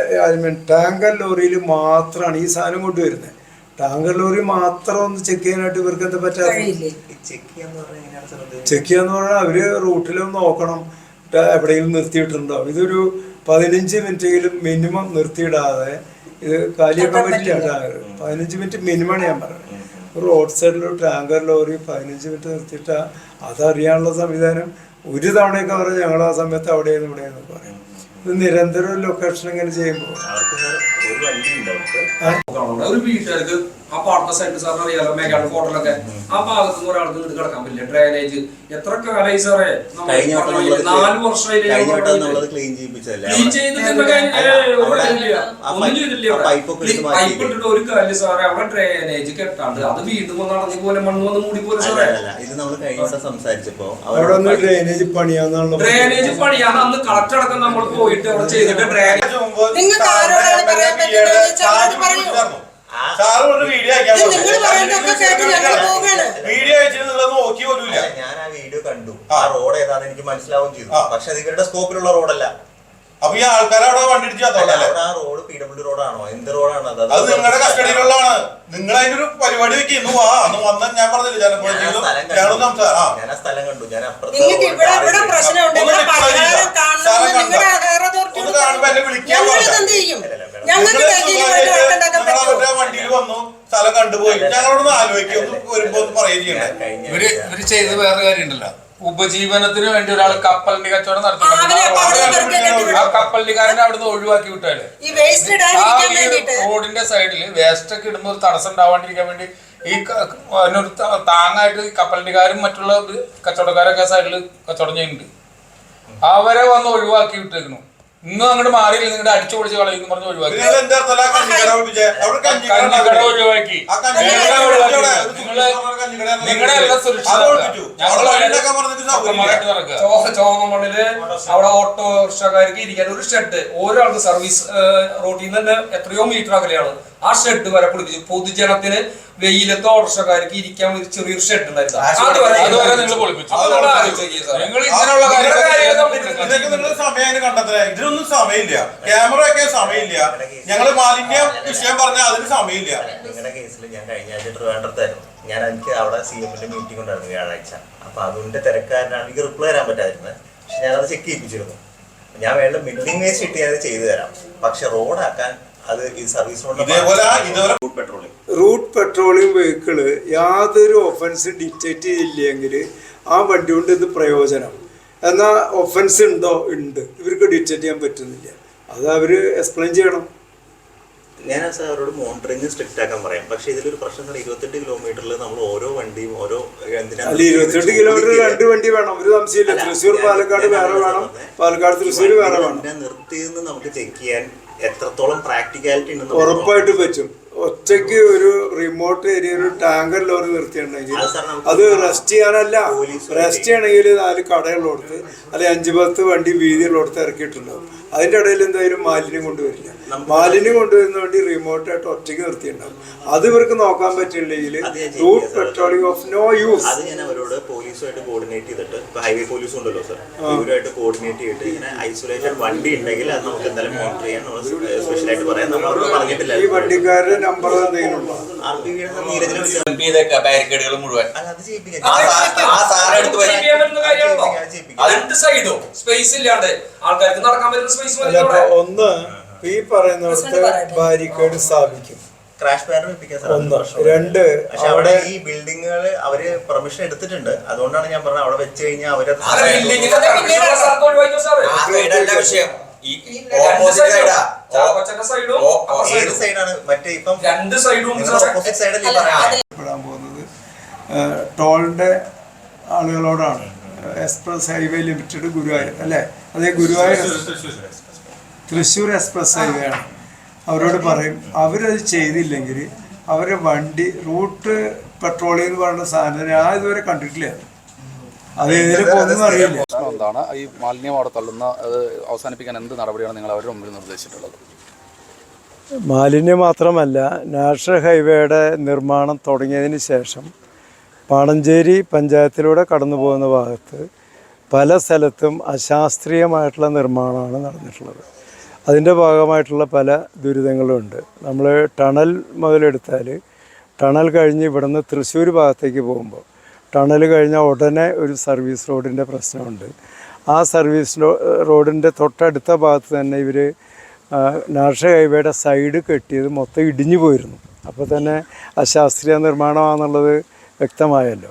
ടാങ്കർ ലോറിയിൽ മാത്രമാണ് ഈ സാധനം കൊണ്ടുവരുന്നത്. ടാങ്കർ ലോറി മാത്രം ഒന്ന് ചെക്ക് ചെയ്യാനായിട്ട് ഇവർക്ക് എന്താ പറ്റാത്ത? ചെക്ക് ചെയ്യാന്ന് പറഞ്ഞാൽ അവര് റൂട്ടിലൊന്ന് നോക്കണം, എവിടെയെങ്കിലും നിർത്തിയിട്ടുണ്ടോ. ഇതൊരു 15 മിനിറ്റെങ്കിലും മിനിമം നിർത്തിയിടാതെ ഇത് കാലിയാക്കാൻ പറ്റില്ല. 15 മിനിറ്റ് മിനിമമാണ് ഞാൻ പറയുന്നത്. റോഡ് സൈഡിലൊരു ടാങ്കർ ലോറി 15 മിനിറ്റ് നിർത്തിയിട്ടാ അതറിയാനുള്ള സംവിധാനം. ഒരു തവണയൊക്കെ പറഞ്ഞാൽ ഞങ്ങൾ ആ സമയത്ത് അവിടെയെന്ന് ഇവിടെയെന്ന് പറയും. ഇത് നിരന്തരം ലൊക്കേഷൻ ഇങ്ങനെ ചെയ്യുമ്പോൾ ഒരു വീട്ടുകാർക്ക് ആ പാടത്തെ സൈഡ് സാറിന് അറിയാലോ, മേഘാട് ഹോട്ടലൊക്കെ ആ ഭാഗത്ത് നിന്ന് ഒരാൾക്ക് ഇങ്ങോട്ട് കിടക്കാൻ പറ്റില്ല. ഡ്രെയിനേജ് എത്ര കാലായി സാറേ? 4 വർഷമായി ക്ലീൻ ചെയ്തിട്ടില്ല. പൈപ്പ് ഇട്ടിട്ട് ഒരു കാര്യം സാറേ, അവിടെ ഡ്രെയിനേജ് കെട്ടാണ്ട് അത് വീണ്ടും നടഞ്ഞ പോലെ മണ്ണ് വന്ന് മൂടി പോലെ സാറേ. ഇത് നമ്മൾ കഴിഞ്ഞ സംസാരിച്ചപ്പോ ഡ്രെയിനേജ് പണിയാന്ന് അന്ന് കളക്ടർ അടക്കം നമ്മൾ പോയിട്ട് അവിടെ ചെയ്തിട്ട് ഡ്രെയിനേജ് വീഡിയോ അയച്ചിട്ട് നോക്കി പോലുമില്ല. ഞാൻ ആ വീഡിയോ കണ്ടു. ആ റോഡ് ഏതാണെന്ന് എനിക്ക് മനസ്സിലാവുകയും ചെയ്തു. പക്ഷെ അത് ഇവരുടെ സ്കോപ്പിലുള്ള റോഡല്ല. അപ്പൊ ഈ ആൾക്കാരെ അവിടെ വണ്ടി ഇടിച്ചു ആ റോഡ് PW റോഡാണോ എന്ത് റോഡാണോ? അത് നിങ്ങളുടെ കസ്റ്റഡിയിലുള്ളതാണ്. നിങ്ങൾ അതിന്റെ ഒരു പരിപാടി വെക്കുന്നു. അന്ന് വന്ന ഞാൻ പറഞ്ഞില്ല, ഞാൻ ആ സ്ഥലം കണ്ടു. ഞാൻ അപ്പുറത്ത് വണ്ടിയിൽ വന്നു സ്ഥലം കണ്ടുപോയി. ഞങ്ങളോടൊന്ന് ആലോചിക്കും വരുമ്പോ പറയുകയും ചെയ്യണം. ഇവര് ചെയ്ത വേറെ കാര്യം ഉണ്ടല്ലോ, ഉപജീവനത്തിന് വേണ്ടി ഒരാൾ കപ്പലിന്റെ കച്ചവടം നടത്തുന്നുണ്ട്. ആ കപ്പലിക്കാരനെ അവിടുന്ന് ഒഴിവാക്കി വിട്ടാല് റോഡിന്റെ സൈഡില് വേസ്റ്റ് ഒക്കെ ഇടുമ്പോൾ ഒരു തടസ്സം ഉണ്ടാവാണ്ടിരിക്കാൻ വേണ്ടി ഈ അതിനൊരു താങ്ങായിട്ട് കപ്പലിന്റെക്കാരും മറ്റുള്ള കച്ചവടക്കാരൊക്കെ സൈഡിൽ കച്ചവടം ചെയ്യുന്നുണ്ട്. അവരെ വന്ന് ഒഴിവാക്കി വിട്ടേക്കുന്നു. ഇന്നും അങ്ങോട്ട് മാറിയില്ല, നിങ്ങളുടെ അടിച്ചു പൊളിച്ച് കളയുന്നു പറഞ്ഞ് ഒഴിവാക്കി. ഒഴിവാക്കി നിങ്ങളുടെ എല്ലാം ചോമമണ്ണില് അവിടെ ഓട്ടോറിക്ഷക്കാർക്ക് ഇരിക്കാൻ ഒരു ഷെഡ്, ഒരാൾക്ക് സർവീസ് റോഡിൽ നിന്ന് തന്നെ എത്രയോ മീറ്റർ അകലെയാണ്. ആ ഷെഡ് വരെ പൊളിപ്പിച്ചു. പൊതുജനത്തിന് വെയിലത്തെ ഓട്ടോറിക്ഷക്കാർക്ക് ഇരിക്കാൻ ഒരു ചെറിയൊരു ഷെഡ് ഉണ്ടായിരുന്നു. അതുവരെ നിങ്ങൾ പൊളിപ്പിച്ചു. സമയം കണ്ടെത്തല. ഇതിനൊന്നും സമയമില്ല, ക്യാമറ വെക്കാൻ സമയമില്ല, ഞങ്ങള് മാലിന്യ വിഷയം പറഞ്ഞാൽ അതിന് സമയമില്ല. നിങ്ങളുടെ കേസിൽ ഞാൻ കഴിഞ്ഞ ആഴ്ച ട്രിവാൻഡ്രത്തായിരുന്നു. ഞാൻ എനിക്ക് അവിടെ CMന്റെ മീറ്റിംഗ് ഉണ്ടായിരുന്നു വ്യാഴാഴ്ച. അപ്പൊ അതിന്റെ തിരക്കാരനാണ് എനിക്ക് റിപ്ലൈ തരാൻ പറ്റാതിരുന്നത്. പക്ഷെ ഞാനത് ചെക്ക് ചെയ്യിപ്പിച്ചിരുന്നു. ഞാൻ വേണ്ട ബിൽഡിംഗ് വേസ്റ്റ് ഇട്ട് ഞാനത് ചെയ്തു തരാം. പക്ഷെ റോഡാക്കാൻ അത് ഈ സർവീസ് റൂട്ട് പെട്രോളിയം വെഹിക്കിള് യാതൊരു ഒഫൻസ് ഡിറ്റക്ട് ചെയ്തില്ലെങ്കിൽ ആ വണ്ടി കൊണ്ട് ഇത് പ്രയോജനം. എന്നാൽ ഒഫൻസ് ഉണ്ടോ? ഉണ്ട്. ഇവർക്ക് ഡിറ്റക്ട് ചെയ്യാൻ പറ്റുന്നില്ല. അത് അവര് എക്സ്പ്ലെയിൻ ചെയ്യണം. ഞാൻ സാർ അവരോട് മോണിറ്ററിംഗ് സ്ട്രിക്റ്റ് ആക്കാൻ പറയാം. പക്ഷെ ഇതിലൊരു പ്രശ്നം 28 കിലോമീറ്ററിൽ നമ്മൾ ഓരോ വണ്ടിയും ഓരോ 28 കിലോമീറ്റർ 2 വണ്ടി വേണം. ഒരു സംശയമില്ല. തൃശ്ശൂർ പാലക്കാട് വേറെ വേണം, പാലക്കാട് തൃശ്ശൂർ വേറെ വേണം. നിർത്തിയെന്ന് നമുക്ക് ചെക്ക് ചെയ്യാൻ എത്രത്തോളം പ്രാക്ടിക്കാലിറ്റി ഉണ്ടെന്ന് ഉറപ്പായിട്ട് പറ്റും. ഒറ്റയ്ക്ക് ഒരു റിമോട്ട് ഏരിയ ഒരു ടാങ്കർ ലോറി നിർത്തിയിട്ടുണ്ടെങ്കിൽ അത് റെസ്റ്റ് ചെയ്യാനല്ല, റെസ്റ്റ് ചെയ്യണമെങ്കിൽ 4 കടകളുള്ളടത്ത് അല്ലെങ്കിൽ 5-10 വണ്ടി വീതിയുള്ളടത്ത് ഇറക്കിയിട്ടുണ്ടാവും. അതിൻ്റെ ഇടയിൽ എന്തായാലും മാലിന്യം കൊണ്ടുവരില്ല. മാലിന്യം കൊണ്ടുവരുന്ന വണ്ടി റിമോട്ടായിട്ട് ഒറ്റയ്ക്ക് നിർത്തിയിട്ടുണ്ടാവും. അത് ഇവർക്ക് നോക്കാൻ പറ്റില്ലെങ്കിൽ route patrolling of no use. അത് ഞാൻ അവരോട് പോലീസുമായിട്ട് കോർഡിനേറ്റ് ചെയ്തിട്ട്, ഇപ്പൊ ഹൈവേ പോലീസ് ഉണ്ടല്ലോ സാർ, ഇവരുമായിട്ട് കോർഡിനേറ്റ് ചെയ്തിട്ട് ഇങ്ങനെ ഐസൊലേറ്റഡ് വണ്ടി ഉണ്ടെങ്കിൽ അത് നമുക്ക് എന്തായാലും മോണിറ്റർ ചെയ്യാൻ നമ്മൾ സ്പെഷ്യലായിട്ട് പറയാൻ നമ്മൾ അവരോട് പറഞ്ഞിട്ടില്ല. ഈ വണ്ടിക്കാരുടെ നമ്പർ എന്തെങ്കിലും ഉണ്ടോ? ബാരിക്കേഡുകൾ മുഴുവൻ സ്പേസ് ഇല്ലാണ്ട് ആൾക്കാർക്ക് നടക്കാൻ പറ്റുന്ന സ്പേസ്. ഒന്ന് ഈ പറയുന്നിടത്ത് ബാരിക്കേഡ് സ്ഥാപിക്കും. ക്രാഷ് ബാനർ വെപ്പിക്കാൻ സാധിക്കും. പക്ഷെ അവിടെ ഈ ബിൽഡിങ്ങുകൾ അവര് പെർമിഷൻ എടുത്തിട്ടുണ്ട്. അതുകൊണ്ടാണ് ഞാൻ പറഞ്ഞത് അവിടെ വെച്ച് കഴിഞ്ഞാൽ അവര് ഏത് സൈഡാണ് മറ്റേ ഇപ്പം ഓപ്പോസിറ്റ് സൈഡിൽ പെടാൻ പോകുന്നത് ടോളിൻ്റെ ആളുകളോടാണ്. എക്സ്പ്രസ് ഹൈവേ ലിമിറ്റഡ് ഗുരുവായൂർ അല്ലേ? അതേ ഗുരുവായൂർ തൃശ്ശൂർ എക്സ്പ്രസ് ഹൈവേ ആണ്. അവരോട് പറയും, അവരത് ചെയ്തില്ലെങ്കിൽ അവരെ വണ്ടി റൂട്ട് പെട്രോളിംഗ് എന്ന് പറയുന്ന സാധനം ഞാൻ ഇതുവരെ കണ്ടിട്ടില്ല. അത് ഇതിലിപ്പോൾ ഒന്നും അറിയില്ല. എന്താണ് ഈ മാലിന്യം അവിടെ തള്ളുന്ന അത് അവസാനിപ്പിക്കാൻ എന്ത് നടപടിയാണ് നിങ്ങൾ അവരുടെ മുമ്പിൽ നിർദ്ദേശിച്ചിട്ടുള്ളത്? മാലിന്യം മാത്രമല്ല, നാഷണൽ ഹൈവേയുടെ നിർമ്മാണം തുടങ്ങിയതിന് ശേഷം പാണഞ്ചേരി പഞ്ചായത്തിലൂടെ കടന്നു പോകുന്ന ഭാഗത്ത് പല സ്ഥലത്തും അശാസ്ത്രീയമായിട്ടുള്ള നിർമ്മാണമാണ് നടന്നിട്ടുള്ളത്. അതിൻ്റെ ഭാഗമായിട്ടുള്ള പല ദുരിതങ്ങളുമുണ്ട്. നമ്മൾ ടണൽ മുതലെടുത്താൽ ടണൽ കഴിഞ്ഞ് ഇവിടുന്ന് തൃശ്ശൂർ ഭാഗത്തേക്ക് പോകുമ്പോൾ ടണൽ കഴിഞ്ഞാൽ ഉടനെ ഒരു സർവീസ് റോഡിൻ്റെ പ്രശ്നമുണ്ട്. ആ സർവീസ് റോഡിൻ്റെ തൊട്ടടുത്ത ഭാഗത്ത് തന്നെ ഇവർ നാഷണൽ ഹൈവേയുടെ സൈഡ് കെട്ടിയത് മൊത്തം ഇടിഞ്ഞു പോയിരുന്നു. അപ്പോൾ തന്നെ അശാസ്ത്രീയ നിർമ്മാണമാണെന്നുള്ളത് വ്യക്തമായല്ലോ.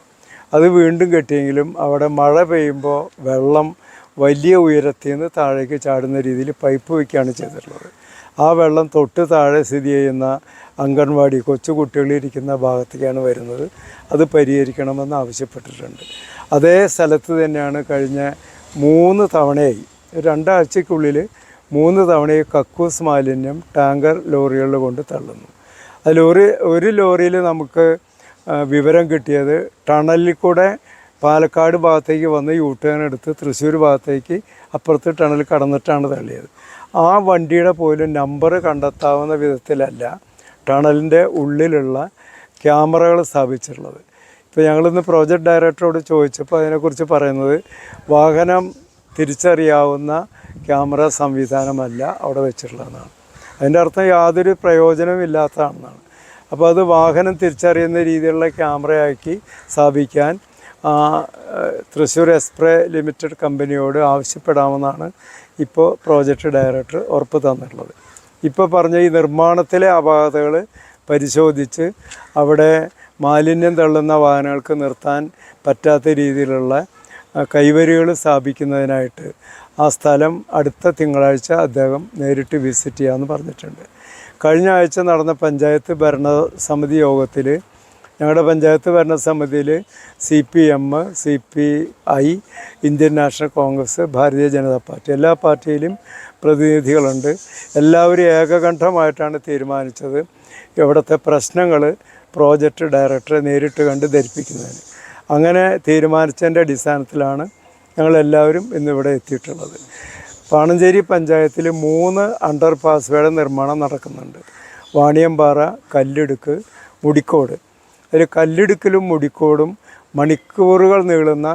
അത് വീണ്ടും കെട്ടിയെങ്കിലും അവിടെ മഴ പെയ്യുമ്പോൾ വെള്ളം വലിയ ഉയരത്തിൽ നിന്ന് താഴേക്ക് ചാടുന്ന രീതിയിൽ പൈപ്പ് വയ്ക്കുകയാണ് ചെയ്തിട്ടുള്ളത്. ആ വെള്ളം തൊട്ട് താഴെ സ്ഥിതി ചെയ്യുന്ന അംഗൻവാടി കൊച്ചു കുട്ടികളിരിക്കുന്ന ഭാഗത്തേക്കാണ് വരുന്നത്. അത് പരിഹരിക്കണമെന്ന് ആവശ്യപ്പെട്ടിട്ടുണ്ട്. അതേ സ്ഥലത്ത് തന്നെയാണ് കഴിഞ്ഞ 3 തവണയായി 2 ആഴ്ചയ്ക്കുള്ളിൽ 3 തവണയായി കക്കൂസ് മാലിന്യം ടാങ്കർ ലോറികളിൽ കൊണ്ട് തള്ളുന്നു. അതിൽ ഒരു ലോറിയിൽ നമുക്ക് വിവരം കിട്ടിയത് ടണലിൽ കൂടെ പാലക്കാട് ഭാഗത്തേക്ക് വന്ന് യൂ ടേൺ എടുത്ത് തൃശ്ശൂർ ഭാഗത്തേക്ക് അപ്പുറത്ത് ടണൽ കടന്നിട്ടാണ് തള്ളിയത്. ആ വണ്ടിയുടെ പോലും നമ്പർ കണ്ടെത്താവുന്ന വിധത്തിലല്ല ടണലിൻ്റെ ഉള്ളിലുള്ള ക്യാമറകൾ സ്ഥാപിച്ചിട്ടുള്ളത്. ഇപ്പോൾ ഞങ്ങളിന്ന് പ്രോജക്റ്റ് ഡയറക്ടറോട് ചോദിച്ചപ്പോൾ അതിനെക്കുറിച്ച് പറയുന്നത് വാഹനം തിരിച്ചറിയാവുന്ന ക്യാമറ സംവിധാനമല്ല അവിടെ വെച്ചിട്ടുള്ളതെന്നാണ്. അതിൻ്റെ അർത്ഥം യാതൊരു പ്രയോജനവും ഇല്ലാത്തതാണെന്നാണ്. അപ്പോൾ അത് വാഹനം തിരിച്ചറിയുന്ന രീതിയിലുള്ള ക്യാമറയാക്കി സ്ഥാപിക്കാൻ തൃശ്ശൂർ എക്സ്പ്രേ ലിമിറ്റഡ് കമ്പനിയോട് ആവശ്യപ്പെടാമെന്നാണ് ഇപ്പോൾ പ്രോജക്റ്റ് ഡയറക്ടർ ഉറപ്പ് തന്നിട്ടുള്ളത്. ഇപ്പോൾ പറഞ്ഞ ഈ നിർമ്മാണത്തിലെ അപാകതകൾ പരിശോധിച്ച് അവിടെ മാലിന്യം തള്ളുന്ന വാഹനങ്ങൾക്ക് നിർത്താൻ പറ്റാത്ത രീതിയിലുള്ള കൈവരികൾ സ്ഥാപിക്കുന്നതിനായിട്ട് ആ സ്ഥലം അടുത്ത തിങ്കളാഴ്ച അദ്ദേഹം നേരിട്ട് വിസിറ്റ് ചെയ്യാമെന്ന് പറഞ്ഞിട്ടുണ്ട്. കഴിഞ്ഞ ആഴ്ച നടന്ന പഞ്ചായത്ത് ഭരണസമിതി യോഗത്തിൽ ഞങ്ങളുടെ പഞ്ചായത്ത് ഭരണസമിതിയിൽ CPM, CPI, Indian National Congress, Bharatiya Janata party എല്ലാ പാർട്ടിയിലും പ്രതിനിധികളുണ്ട്. എല്ലാവരും ഏകകണ്ഠമായിട്ടാണ് തീരുമാനിച്ചത് ഇവിടുത്തെ പ്രശ്നങ്ങൾ പ്രോജക്റ്റ് ഡയറക്ടറെ നേരിട്ട് കണ്ട് ധരിപ്പിക്കുന്നതിന്. അങ്ങനെ തീരുമാനിച്ചതിൻ്റെ അടിസ്ഥാനത്തിലാണ് ഞങ്ങളെല്ലാവരും ഇന്നിവിടെ എത്തിയിട്ടുള്ളത്. പാണഞ്ചേരി പഞ്ചായത്തിൽ 3 അണ്ടർ പാസ്വേയുടെ നിർമ്മാണം നടക്കുന്നുണ്ട്. വാണിയമ്പാറ, കല്ലിടുക്ക്, മുടിക്കോട്. അതിൽ കല്ലിടുക്കലും മുടിക്കോടും മണിക്കൂറുകൾ നീളുന്ന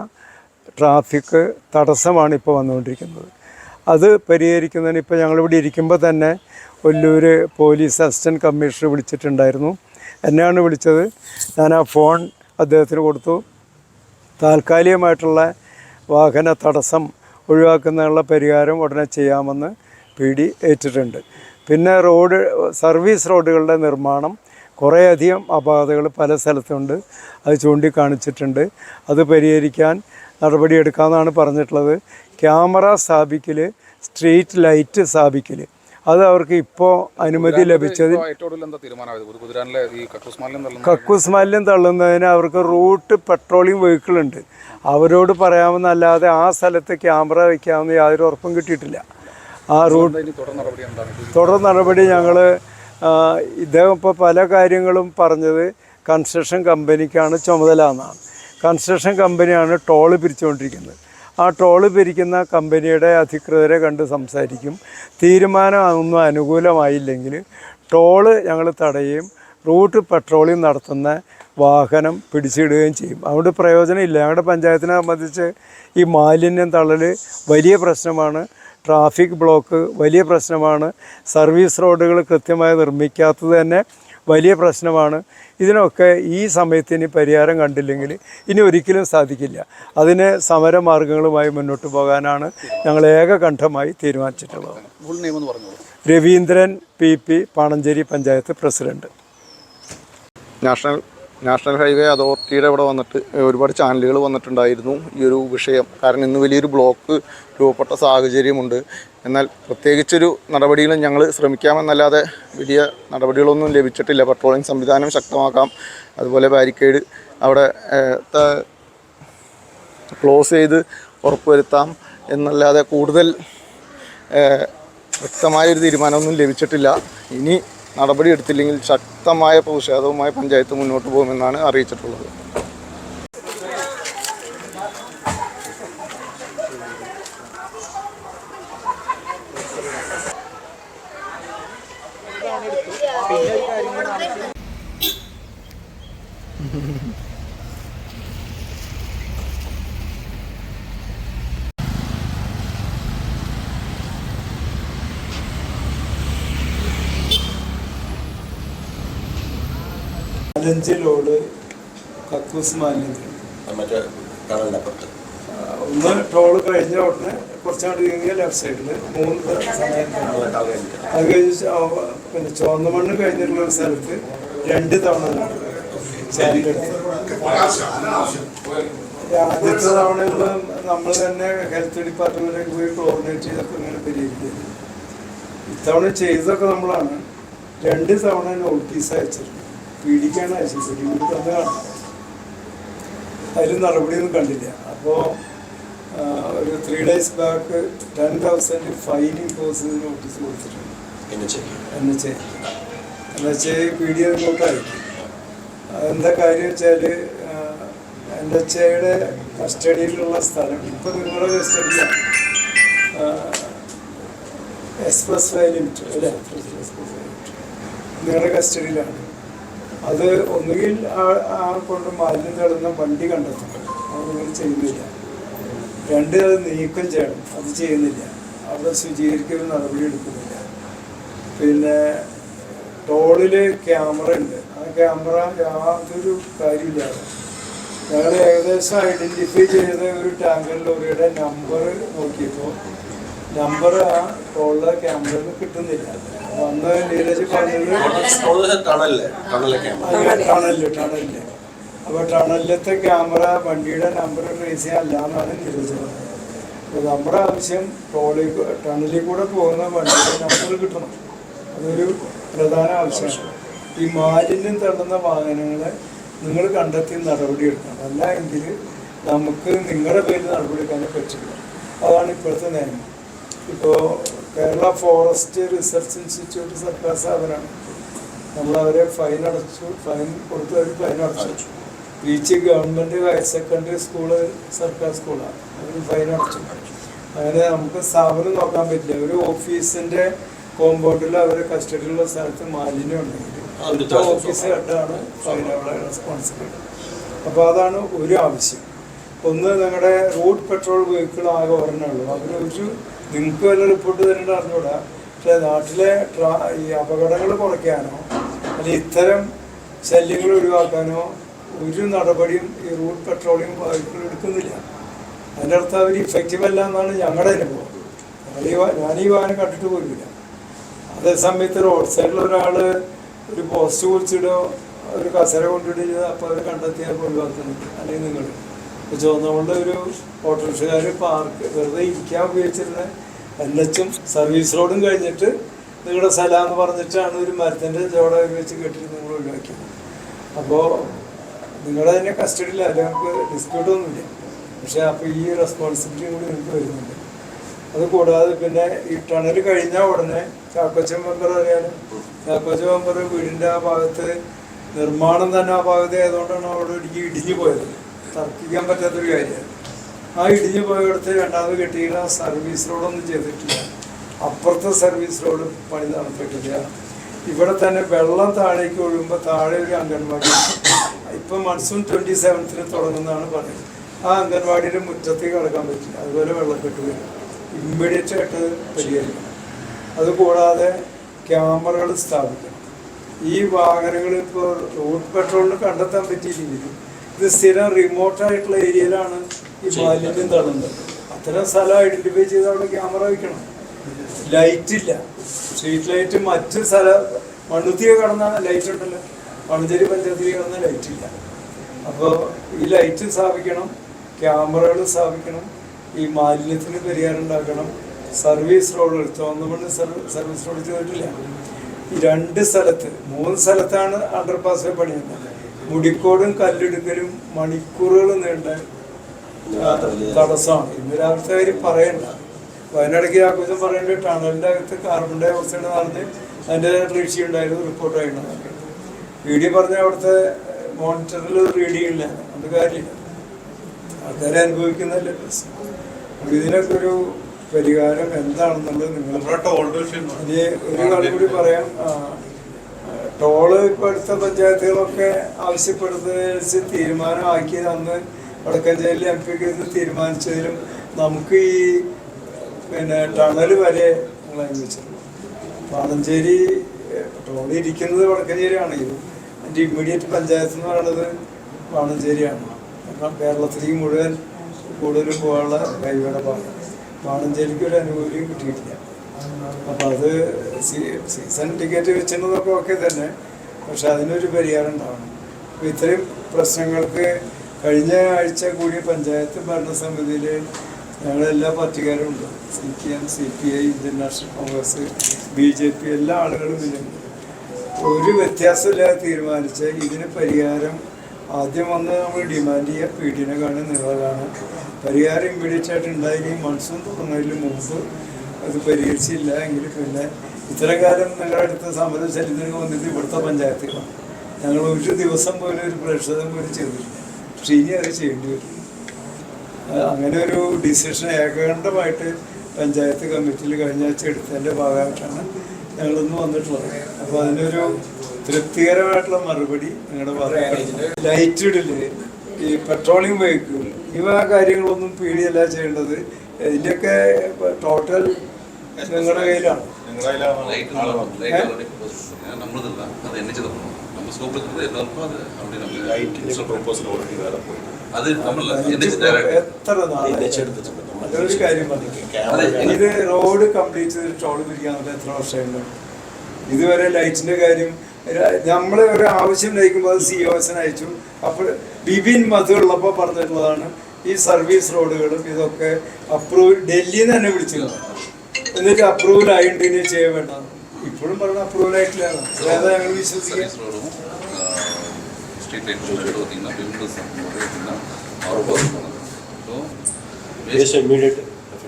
ട്രാഫിക് തടസ്സമാണ് ഇപ്പോൾ വന്നുകൊണ്ടിരിക്കുന്നത്. അത് പരിഹരിക്കുന്നതിന് ഇപ്പോൾ ഞങ്ങളിവിടെ ഇരിക്കുമ്പോൾ തന്നെ ഒല്ലൂർ പോലീസ് അസിസ്റ്റൻറ്റ് കമ്മീഷണർ വിളിച്ചിട്ടുണ്ടായിരുന്നു. എന്നെയാണ് വിളിച്ചത്. ഞാൻ ആ ഫോൺ അദ്ദേഹത്തിന് കൊടുത്തു. താൽക്കാലികമായിട്ടുള്ള വാഹന തടസ്സം ഒഴിവാക്കുന്നതിനുള്ള പരിഹാരം ഉടനെ ചെയ്യാമെന്ന് PD ഏറ്റിട്ടുണ്ട്. പിന്നെ സർവീസ് റോഡുകളുടെ നിർമ്മാണം കുറേയധികം അപാകതകൾ പല സ്ഥലത്തുണ്ട്. അത് ചൂണ്ടിക്കാണിച്ചിട്ടുണ്ട്. അത് പരിഹരിക്കാൻ നടപടിയെടുക്കാമെന്നാണ് പറഞ്ഞിട്ടുള്ളത്. ക്യാമറ സ്ഥാപിക്കൽ, സ്ട്രീറ്റ് ലൈറ്റ് സ്ഥാപിക്കൽ, അത് അവർക്ക് ഇപ്പോൾ അനുമതി ലഭിച്ചത്. കക്കൂസ് മാലിന്യം തള്ളുന്നതിന് അവർക്ക് റൂട്ട് പെട്രോളിംഗ് വെഹിക്കിളുണ്ട്. അവരോട് പറയാമെന്നല്ലാതെ ആ സ്ഥലത്ത് ക്യാമറ വയ്ക്കാമെന്ന് യാതൊരു ഉറപ്പും കിട്ടിയിട്ടില്ല. ആ റൂട്ട് തുടർ നടപടി ഞങ്ങൾ ഇദ്ദേഹം ഇപ്പോൾ പല കാര്യങ്ങളും പറഞ്ഞത് കൺസ്ട്രക്ഷൻ കമ്പനിക്കാണ് ചുമതല എന്നാണ്. കൺസ്ട്രക്ഷൻ കമ്പനിയാണ് ടോള് പിരിച്ചുകൊണ്ടിരിക്കുന്നത്. ആ ടോള് പിരിക്കുന്ന കമ്പനിയുടെ അധികൃതരെ കണ്ട് സംസാരിക്കും. തീരുമാനം ഒന്നും അനുകൂലമായില്ലെങ്കിൽ ടോള് ഞങ്ങൾ തടയുകയും റൂട്ട് പെട്രോളിംഗ് നടത്തുന്ന വാഹനം പിടിച്ചിടുകയും ചെയ്യും. അതുകൊണ്ട് പ്രയോജനമില്ല. ഞങ്ങളുടെ പഞ്ചായത്തിനെ സംബന്ധിച്ച് ഈ മാലിന്യം തള്ളൽ വലിയ പ്രശ്നമാണ്. ട്രാഫിക് ബ്ലോക്ക് വലിയ പ്രശ്നമാണ്. സർവീസ് റോഡുകൾ കൃത്യമായി നിർമ്മിക്കാത്തത് തന്നെ വലിയ പ്രശ്നമാണ്. ഇതിനൊക്കെ ഈ സമയത്തിന് പരിഹാരം കണ്ടില്ലെങ്കിൽ ഇനി ഒരിക്കലും സാധിക്കില്ല. അതിന് സമരമാർഗങ്ങളുമായി മുന്നോട്ട് പോകാനാണ് ഞങ്ങൾ ഏകകണ്ഠമായി തീരുമാനിച്ചിട്ടുള്ളത്. Raveendran PP, Panancheri panchayat president. National highway അതോറിറ്റിയുടെ ഇവിടെ വന്നിട്ട് ഒരുപാട് ചാനലുകൾ വന്നിട്ടുണ്ടായിരുന്നു ഈ ഒരു വിഷയം. കാരണം ഇന്ന് വലിയൊരു ബ്ലോക്ക് രൂപപ്പെട്ട സാഹചര്യമുണ്ട്. എന്നാൽ പ്രത്യേകിച്ചൊരു നടപടികളും ഞങ്ങൾ ശ്രമിക്കാമെന്നല്ലാതെ വലിയ നടപടികളൊന്നും ലഭിച്ചിട്ടില്ല. പട്രോളിംഗ് സംവിധാനം ശക്തമാക്കാം, അതുപോലെ ബാരിക്കേഡ് അവിടെ ക്ലോസ് ചെയ്ത് ഉറപ്പുവരുത്താം എന്നല്ലാതെ കൂടുതൽ വ്യക്തമായൊരു തീരുമാനമൊന്നും ലഭിച്ചിട്ടില്ല. ഇനി നടപടി എടുത്തില്ലെങ്കിൽ ശക്തമായ പ്രതിഷേധവുമായി പഞ്ചായത്ത് മുന്നോട്ട് പോകുമെന്നാണ് അറിയിച്ചിട്ടുള്ളത്. ലോഡ് കക്കൂസ് മാലിന്യം ഒന്ന് ടോള് കഴിഞ്ഞ ഉടനെ കുറച്ചുകൂടി നീങ്ങിയ ലെഫ്റ്റ് സൈഡിൽ 3 സമയം അത് കഴിഞ്ഞ് പിന്നെ ചുവന്ന മണ്ണ് കഴിഞ്ഞിട്ടുള്ള ഒരു സ്ഥലത്ത് 2 തവണ ആദ്യത്തെ തവണയിൽ നമ്മൾ തന്നെ ഹെൽത്ത് ഡിപ്പാർട്ട്മെന്റിലേക്ക് പോയി കോർഡിനേറ്റ് ചെയ്തൊക്കെ ഇങ്ങനെ പരിഹരിക്കുന്നത്. ഇത്തവണ ചെയ്തൊക്കെ നമ്മളാണ്. 2 തവണ നോട്ടീസ് അയച്ചിട്ടുണ്ട്. പീഡിക്കാണ് അയച്ചത്. പീഡിക്ക് തന്നെ കാണും. അതിൽ നടപടിയൊന്നും കണ്ടില്ല. അപ്പോൾ ഒരു 3 days ബാക്ക് 10,000 ഫൈൻ ഇമ്പോസ് ചെയ്ത് നോട്ടീസ് കൊടുത്തിട്ടുണ്ട്. NHA PD റിപ്പോർട്ട് അയക്കും. എന്താ കാര്യം വെച്ചാൽ NHAയുടെ കസ്റ്റഡിയിലുള്ള സ്ഥലം ഇപ്പം നിങ്ങളുടെ കസ്റ്റഡിയിലാണ്. എക്സ്പ്രസ് വേ ലിമിറ്റഡ് അല്ലേ, നിങ്ങളുടെ കസ്റ്റഡിയിലാണ്. അത് ഒന്നുകിൽ ആ കൊണ്ട് മാലിന്യം തള്ളുന്ന വണ്ടി കണ്ടെത്തണം, അത് നിങ്ങൾ ചെയ്യുന്നില്ല. 2 അത് നീക്കം ചെയ്യണം, അത് ചെയ്യുന്നില്ല. അവിടെ ശുചീകരിക്കുന്ന നടപടി എടുക്കുന്നില്ല. പിന്നെ ടോളിൽ ക്യാമറ ഉണ്ട്. ആ ക്യാമറ യാതൊരു കാര്യമില്ലാതെ ഞങ്ങൾ ഏകദേശം ഐഡൻറ്റിഫൈ ചെയ്ത ഒരു ടാങ്കർ ലോറിയുടെ നമ്പർ നോക്കിയപ്പോൾ നമ്പർ ആ ടോളിലെ ക്യാമറയിൽ കിട്ടുന്നില്ല. അന്ന് നീരജ് പറഞ്ഞത് ടണലില്. അപ്പോൾ ടണലിലത്തെ ക്യാമറ വണ്ടിയുടെ നമ്പർ ട്രേസ് ചെയ്യാനല്ല എന്നാണ് നീരജ് പറഞ്ഞത്. അപ്പോൾ നമ്മുടെ ആവശ്യം ടണലിൽ കൂടെ പോകുന്ന വണ്ടിയുടെ നമ്പർ കിട്ടണം. അതൊരു പ്രധാന ആവശ്യമാണ്. ഈ മാലിന്യം തള്ളുന്ന വാഹനങ്ങളെ നിങ്ങൾ കണ്ടെത്തി നടപടി എടുക്കണം. അല്ല എങ്കിൽ നമുക്ക് നിങ്ങളുടെ പേരിൽ നടപടി എടുക്കാനേ പറ്റില്ല. അതാണ് ഇപ്പോഴത്തെ നിയമം. ഇപ്പോൾ കേരള ഫോറസ്റ്റ് റിസർച്ച് ഇൻസ്റ്റിറ്റ്യൂട്ട് സർക്കാർ സ്ഥാപനമാണ്. നമ്മളവരെ ഫൈൻ അടച്ചു. ഫൈൻ കൊടുത്ത് അവർ ഫൈൻ അടച്ചു. Beach government higher secondary school സർക്കാർ സ്കൂളാണ്. അവർ ഫൈൻ അടച്ചു. അങ്ങനെ നമുക്ക് സ്ഥാപനം നോക്കാൻ പറ്റില്ല. ഒരു ഓഫീസിൻ്റെ കോമ്പൗണ്ടിൽ അവരെ കസ്റ്റഡിയിലുള്ള സ്ഥലത്ത് മാലിന്യം ഉണ്ടെങ്കിൽ ഓഫീസ് ഹെഡാണ് ഫൈനവിടെ റെസ്പോൺസിബിലിറ്റി. അപ്പോൾ അതാണ് ഒരു ആവശ്യം. ഒന്ന്, നിങ്ങളുടെ റൂട്ട് പെട്രോൾ വെഹിക്കിൾ ആകെ ഒരെണ്ണമുള്ളൂ. അവരൊരു നിങ്ങൾക്ക് വല്ല റിപ്പോർട്ട് തരേണ്ട അറിഞ്ഞൂടാ. പക്ഷേ നാട്ടിലെ ഈ അപകടങ്ങൾ കുറയ്ക്കാനോ അല്ലെങ്കിൽ ഇത്തരം ശല്യങ്ങൾ ഒഴിവാക്കാനോ ഒരു നടപടിയും ഈ റൂട്ട് പെട്രോളിംഗ് വെഹിക്കിൾ എടുക്കുന്നില്ല. അതിൻ്റെ അർത്ഥം അവർ ഇഫക്റ്റീവ് അല്ല എന്നാണ് ഞങ്ങളുടെ അനുഭവം. ഞാൻ ഈ വാഹനം കണ്ടിട്ട് പോലുമില്ല. അതേസമയത്ത് റോഡ് സൈഡിൽ ഒരാൾ ഒരു പോസ്റ്റ് കുറിച്ചിടോ ഒരു കസര കൊണ്ടിടുക, അപ്പോൾ അവർ കണ്ടെത്തിയാൽ ഒഴിവാക്കുന്നുണ്ട്. അല്ലെങ്കിൽ നിങ്ങൾ ഇപ്പോൾ ചുവന്നുകൊണ്ട് ഒരു ഓട്ടോറിക്ഷക്കാർ പാർക്ക് വെറുതെ ഇരിക്കാൻ ഉപയോഗിച്ചിരുന്ന NHും സർവീസ് റോഡും കഴിഞ്ഞിട്ട് നിങ്ങളുടെ സ്ഥലം എന്ന് പറഞ്ഞിട്ടാണ് ഒരു മരത്തിൻ്റെ ചോട വെച്ച് കെട്ടിട്ട് നിങ്ങൾ ഒഴിവാക്കിയത്. അപ്പോൾ നിങ്ങളുടെ തന്നെ കസ്റ്റഡിയില്ല, നിങ്ങൾക്ക് ഡിസ്പ്യൂട്ടൊന്നുമില്ല. പക്ഷേ അപ്പോൾ ഈ റെസ്പോൺസിബിലിറ്റി കൂടി നിങ്ങൾക്ക് വരുന്നുണ്ട്. അത് കൂടാതെ പിന്നെ ഈ ടണൽ കഴിഞ്ഞാൽ ഉടനെ ചാക്കോച്ച മെമ്പർ അറിയാനും, ചാക്കോച്ച മെമ്പർ വീടിൻ്റെ ആ ഭാഗത്ത് നിർമ്മാണം തന്നെ ആ ഭാഗത്ത് ആയതുകൊണ്ടാണ് അവിടെ ഇടിഞ്ഞു പോയത്. തർക്കിക്കാൻ പറ്റാത്തൊരു കാര്യമാണ്. ആ ഇടിഞ്ഞു പോയടുത്ത് രണ്ടാമത് കെട്ടിയിട്ട് സർവീസ് റോഡൊന്നും ചെയ്തിട്ടില്ല. അപ്പുറത്തെ സർവീസ് റോഡ് പണി നടത്തിയിട്ടില്ല. ഇവിടെ തന്നെ വെള്ളം താഴേക്ക് ഒഴുകുമ്പോൾ താഴെ ഒരു അംഗൻവാടി ഇപ്പം മൺസൂൺ 27th തുടങ്ങുന്നതാണ് പറയുന്നത്. ആ അംഗൻവാടിയുടെ മുറ്റത്തേക്ക് കിടക്കാൻ പറ്റില്ല. അതുപോലെ വെള്ളക്കെട്ട് വരും. ഇമ്മീഡിയറ്റ് ആയിട്ട് പരിഹരിക്കണം. അതുകൂടാതെ ക്യാമറകൾ സ്ഥാപിക്കണം. ഈ വാഹനങ്ങൾ ഇപ്പോൾ റൂട്ട് പെട്രോളിന് കണ്ടെത്താൻ പറ്റിയില്ലെങ്കിലും ഇത് സ്ഥിരം റിമോട്ടായിട്ടുള്ള ഏരിയയിലാണ് ഈ മാലിന്യം തള്ളുന്നത്. അത്തരം സ്ഥലം ഐഡൻറ്റിഫൈ ചെയ്ത് അവിടെ ക്യാമറ വയ്ക്കണം. ലൈറ്റില്ല, സ്ട്രീറ്റ് ലൈറ്റ് മറ്റ് മണ്ണുത്തിയെ കടന്ന ലൈറ്റ് ഉണ്ടല്ലോ, വളഞ്ചേരി പഞ്ചായത്തിൽ കാണുന്ന ലൈറ്റില്ല. അപ്പോൾ ഈ ലൈറ്റ് സ്ഥാപിക്കണം, ക്യാമറകൾ സ്ഥാപിക്കണം, ഈ മാലിന്യത്തിന് പരിഹാരം ഉണ്ടാക്കണം, സർവീസ് റോഡുകൾ തോന്നുകൊണ്ട് സർവീസ് റോഡ് ചെയ്തിട്ടില്ല. ഈ 2 സ്ഥലത്ത് 3 സ്ഥലത്താണ് അണ്ടർപാസ് പണിയുന്നത്. മുടിക്കോടും കല്ലെടുക്കലും മണിക്കൂറുകൾ നീണ്ട തടസ്സമാണ്. ഇന്ന് രാവിലത്തെ കാര്യം പറയണ്ട. വയനാടേക്ക് ആഘോഷം പറയേണ്ട ടണലിൻ്റെ അകത്ത് കാർബൺ ഡൈ ഓക്സൈഡ് നടന്ന് അതിൻ്റെ റീഡിങ് ഉണ്ടായിരുന്നു, റിപ്പോർട്ടായിരുന്നു. റീഡിങ് പറഞ്ഞാൽ അവിടുത്തെ മോണിറ്ററിൽ റീഡിങ് ഇല്ല, അത് കാര്യമില്ല. ആൾക്കാരെ അനുഭവിക്കുന്നതല്ലേ പ്രശ്നം. അപ്പോൾ ഇതിനൊക്കെ ഒരു പരിഹാരം എന്താണെന്നുള്ളത് നിങ്ങൾ ഇനി ഒരു കാര്യം കൂടി പറയാം. ടോള് ഇപ്പോൾ അടുത്ത പഞ്ചായത്തുകളൊക്കെ ആവശ്യപ്പെടുന്നതിനനുസരിച്ച് തീരുമാനമാക്കിയത് അന്ന് വടക്കഞ്ചേരി MP തീരുമാനിച്ചതിലും നമുക്ക് ഈ ടണൽ വരെ ഞങ്ങൾ അനുവദിച്ചിട്ടുണ്ട്. പാണഞ്ചേരി ടോള് ഇരിക്കുന്നത് വടക്കഞ്ചേരിയാണെങ്കിലും അതിൻ്റെ ഇമ്മീഡിയറ്റ് പഞ്ചായത്ത് എന്ന് പറയുന്നത് പാണഞ്ചേരിയാണ്. കാരണം കേരളത്തിലേക്ക് മുഴുവൻ കൂടുതലും പോകാനുള്ള ഹൈവേയുടെ ഭാഗം പാണഞ്ചേരിക്ക് ഒരു അനുകൂല്യം കിട്ടിയിട്ടില്ല. അപ്പോൾ അത് സീസൺ ടിക്കറ്റ് വെച്ചിരുന്നതൊക്കെ ഒക്കെ തന്നെ, പക്ഷെ അതിനൊരു പരിഹാരം ഉണ്ടാവണം. അപ്പോൾ ഇത്രയും പ്രശ്നങ്ങൾക്ക് കഴിഞ്ഞ ആഴ്ച കൂടി പഞ്ചായത്ത് ഭരണസമിതിയിൽ ഞങ്ങളെല്ലാ പാർട്ടിക്കാരും ഉണ്ട്. CPM, CPI, Indian National Congress, BJP എല്ലാ ആളുകളും ഇതിലുണ്ട്. ഒരു വ്യത്യാസമില്ലാതെ തീരുമാനിച്ച് ഇതിന് പരിഹാരം ആദ്യം വന്ന് നമ്മൾ ഡിമാൻഡ് ചെയ്യുക, പീഡിനെ കാണുക, നിങ്ങളാണ് പരിഹാരം ഇമ്മീഡിയറ്റ് ആയിട്ട് ഉണ്ടായിരിക്കും. മൺസൂൺ തുടങ്ങുന്നതിന് മുമ്പ് അത് പരിഹരിച്ചില്ല എങ്കിൽ പിന്നെ ഇത്തരം കാലം നിങ്ങളുടെ അടുത്ത സമരം ശല്യത്തിന് വന്നിട്ട് ഇവിടുത്തെ പഞ്ചായത്തുകളാണ്. ഞങ്ങൾ ഒരു ദിവസം പോലും ഒരു പ്രതിഷേധം പോലും ചെയ്തിട്ടില്ല. പക്ഷെ ഇനി അത് ചെയ്യേണ്ടി വരും. അങ്ങനെ ഒരു ഡിസിഷൻ ഏകകണ്ഠമായിട്ട് പഞ്ചായത്ത് കമ്മിറ്റിയിൽ കഴിഞ്ഞ ആഴ്ച എടുത്തതിൻ്റെ ഭാഗമായിട്ടാണ് ഞങ്ങളിന്ന് വന്നിട്ടുള്ളത്. അപ്പോൾ അതിനൊരു തൃപ്തികരമായിട്ടുള്ള മറുപടി നിങ്ങളുടെ ഭാഗത്ത്. ലൈറ്റ് ഇടല്, ഈ പെട്രോളിയം വെഹിക്കിൾ, ഇവ കാര്യങ്ങളൊന്നും പീഡിയല്ല ചെയ്യേണ്ടത്. ഇതിൻ്റെയൊക്കെ ടോട്ടൽ നിങ്ങളുടെ കയ്യിലാണ്. എത്ര അതൊരു കാര്യം പറഞ്ഞു. ഇത് റോഡ് കംപ്ലീറ്റ് ചെയ്ത് ടോൾ പിരിക്കാൻ എത്ര വർഷമുണ്ട്? ഇതുവരെ ലൈറ്റിന്റെ കാര്യം നമ്മൾ ഒരു ആവശ്യം നയിക്കുമ്പോൾ അത് COS അയച്ചു. അപ്പോൾ ബിബിൻ മധുള്ളപ്പോൾ പറഞ്ഞിട്ടുള്ളതാണ് ഈ സർവീസ് റോഡുകളും ഇതൊക്കെ ഡൽഹിയിൽ നിന്ന് തന്നെ വിളിച്ചിരുന്നു. എന്നിട്ട് അപ്രൂവൽ ആയിട്ട് ഇനി ചെയ്യാൻ വേണ്ട. ഇപ്പോഴും പറഞ്ഞ അപ്രൂവൽ ആയിട്ടില്ല. അതായത് ഞങ്ങൾ വിശ്വസിക്കാം.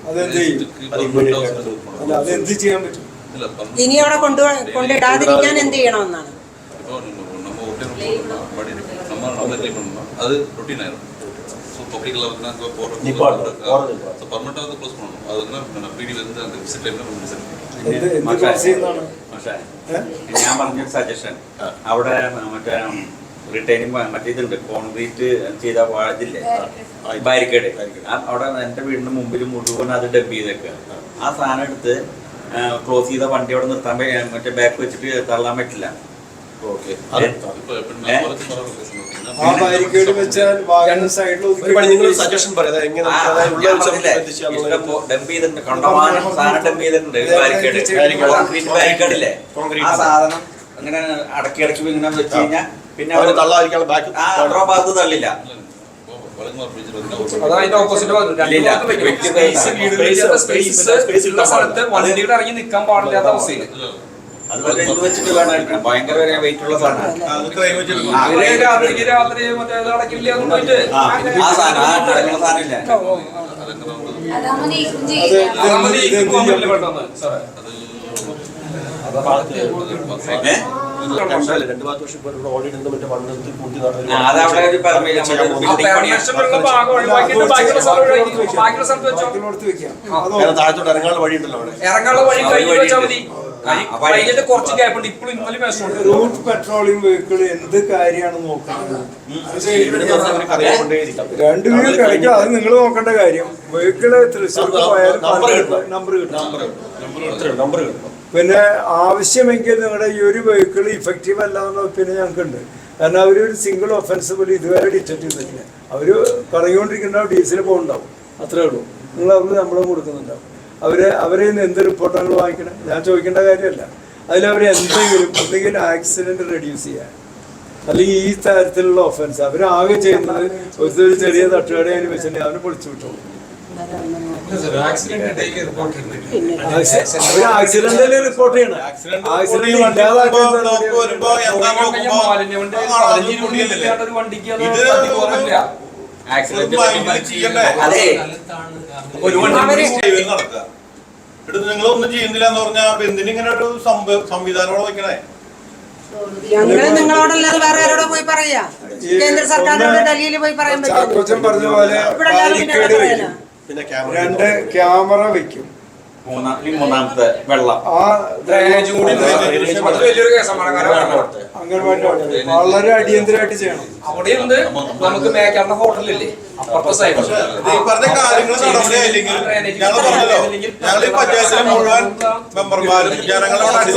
അതെന്ത് ചെയ്യും? അല്ല അതെന്ത് ചെയ്യാൻ പറ്റും? ഇനി അവിടെ കൊണ്ടിടാതിരിക്കാൻ എന്ത് ചെയ്യണമെന്നാണ്. அது ரொட்டீன் ஆயிரும். ஸோ பப்ளிக்கில் வந்து அங்கே போகிற ஸோ பர்மனெண்ட்டாக வந்து க்ளோஸ் பண்ணணும். அது வந்து PDயில் இருந்து அந்த விசிட் டைமில் நம்ம പക്ഷേ ഞാൻ പറഞ്ഞൊരു സജഷൻ, അവിടെ മറ്റേ റിട്ടേണിങ് മറ്റേ ഇതുണ്ട്, കോൺക്രീറ്റ് ചെയ്ത ഇതില്ലേ ബാരിക്കേഡ്, അവിടെ എൻ്റെ വീടിൻ്റെ മുമ്പിൽ മുഴുവൻ അത് ഡംപ് ചെയ്തേക്കുക. ആ സാധനം എടുത്ത് ക്ലോസ് ചെയ്ത വണ്ടി അവിടെ നിർത്താൻ മറ്റേ ബാക്ക് വെച്ചിട്ട് തള്ളാൻ പറ്റില്ല. ആ ബാരിക്കേഡ് വെച്ചാൽ സാധനം അങ്ങനെ അടക്കി അടക്കി ഇങ്ങനെ വെച്ച് കഴിഞ്ഞാൽ പിന്നെ ഭാഗത്ത് തള്ളില്ല. വണ്ടികൾ ഇറങ്ങി നിൽക്കാൻ പാടില്ലാത്ത അവസ്ഥയിൽ അതുപോലെ ഇത് വെച്ചിട്ട് വേണം. ഭയങ്കര വെയിറ്റ് ഉള്ള സാധനം. രാത്രി മറ്റേ അടക്കില്ല ആ സാധനം സാധനമില്ല. അതവിടെ ഒരു ഇറങ്ങാനുള്ള വഴി കുറച്ച് ഗ്യാപ്പ് ഉണ്ട്. ഇപ്പോഴും ഇന്നലെ റൂട്ട് പെട്രോളിയം വെഹിക്കിൾ എന്ത് കാര്യമാണ് നോക്കുന്നത്? രണ്ടുപേരും കളിക്കും. അത് നിങ്ങൾ നോക്കേണ്ട കാര്യം. വെഹിക്കിള് തൃശ്ശൂർക്ക് പോയാൽ നമ്പർ കിട്ടും. പിന്നെ ആവശ്യമെങ്കിൽ നിങ്ങളുടെ ഈ ഒരു വെഹിക്കിൾ ഇഫക്റ്റീവ് അല്ല എന്നുള്ള ഒപ്പീനിയൻ ഞങ്ങൾക്കുണ്ട്. കാരണം അവരൊരു സിംഗിൾ ഒഫൻസ് പോലും ഇതുവരെ ഡിറ്റക്ട് ചെയ്തിട്ടില്ല. അവർ കറങ്ങിക്കൊണ്ടിരിക്കുന്നുണ്ടാവും, ഡീസൽ പോകുന്നുണ്ടാവും, അത്രേ ഉള്ളൂ. നിങ്ങൾ അവർക്ക് ശമ്പളം കൊടുക്കുന്നുണ്ടാവും. അവരെ നിന്ന് എന്ത് റിപ്പോർട്ടാണ് വാങ്ങിക്കണം? ഞാൻ ചോദിക്കേണ്ട കാര്യമല്ല. അതിലവർ എന്തെങ്കിലും ആക്സിഡൻറ്റ് റെഡ്യൂസ് ചെയ്യാൻ അല്ലെങ്കിൽ ഈ തരത്തിലുള്ള ഒഫൻസ് അവരാകെ ചെയ്യുന്നത് ഒരു ചെറിയ തട്ടുകട അതിന് വെച്ചിട്ടുണ്ടെങ്കിൽ അവന് പൊളിച്ചു വിട്ടു. ആക്സിഡന്റ് റിപ്പോർട്ട് ചെയ്യണം. ആക്സിഡന്റ് നിങ്ങളൊന്നും ചെയ്യുന്നില്ല എന്ന് പറഞ്ഞാൽ എന്തിനിങ്ങനെ ഒരു സംവിധാനം വെക്കണേ? ഞങ്ങള് നിങ്ങളോടല്ലാതെ വേറെ ആരോടോ പോയി പറയാ? കേന്ദ്ര സർക്കാരിനോട് ഡൽഹിയിൽ പോയി പറയാൻ ചാക്കോച്ചൻ പറഞ്ഞ പോലെ ബാരിക്കേഡ് വെക്കും, 2 ക്യാമറ വെക്കും, മൂന്നാമത്തെ വെള്ളം ആ ഡ്രെയിനേജ് കൂടി വലിയൊരു കേസമാണ്. അംഗൻവാടി വളരെ അടിയന്തരമായിട്ട് ചെയ്യണം. അവിടെ ഉണ്ട് നമുക്ക് മേക്കാരുടെ ഹോട്ടലില്ലേ അപ്പുറത്തെ സൈഡ്. ഈ പറഞ്ഞ കാര്യങ്ങൾ നടപടിയായില്ലെങ്കിൽ ഞങ്ങൾ പറഞ്ഞല്ലോ, ഞങ്ങൾ ഈ പഞ്ചായത്തിലെ മുഴുവൻ മെമ്പർമാരും ജനങ്ങളോട്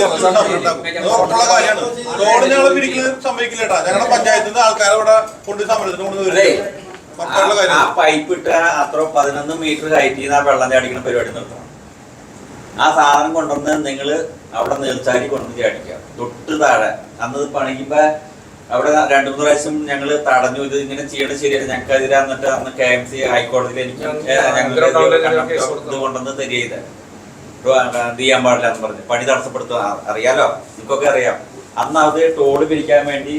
ഉറപ്പുള്ള കാര്യമാണ്. റോഡ് ഞങ്ങൾ പിരിക്കുന്നത് സമ്മതിക്കില്ല കേട്ടാ. ഞങ്ങളുടെ പഞ്ചായത്തിന്റെ ആൾക്കാരവിടെ കൊണ്ട് സമരത്തിന് കൊണ്ടുവരും. ആ പൈപ്പ് ഇട്ട അത്ര 11 മീറ്റർ കയറ്റി ആ വെള്ളം ചാടിക്കുന്ന പരിപാടി നിർത്തണം. ആ സാധനം കൊണ്ടുവന്ന് നിങ്ങൾ അവിടെ നീർച്ചാരി കൊണ്ടുവന്ന് ചാടിക്കുക തൊട്ട് താഴെ. അന്ന് പണിക്കുമ്പോ അവിടെ 2-3 പ്രാവശ്യം ഞങ്ങൾ തടഞ്ഞു. ഇത് ഇങ്ങനെ ചെയ്യണം ശരിയല്ല, ഞങ്ങൾക്കെതിരെ എന്നിട്ട് അന്ന് KMC ഹൈക്കോടതിയിൽ എനിക്ക് ഇത് കൊണ്ടുവന്ന് തരിക ചെയ്യാൻ പാടില്ല എന്ന് പറഞ്ഞു. പണി തടസ്സപ്പെടുത്തുക അറിയാലോ, നിങ്ങൾക്കൊക്കെ അറിയാം. അന്ന് അത് ടോള് പിരിക്കാൻ വേണ്ടി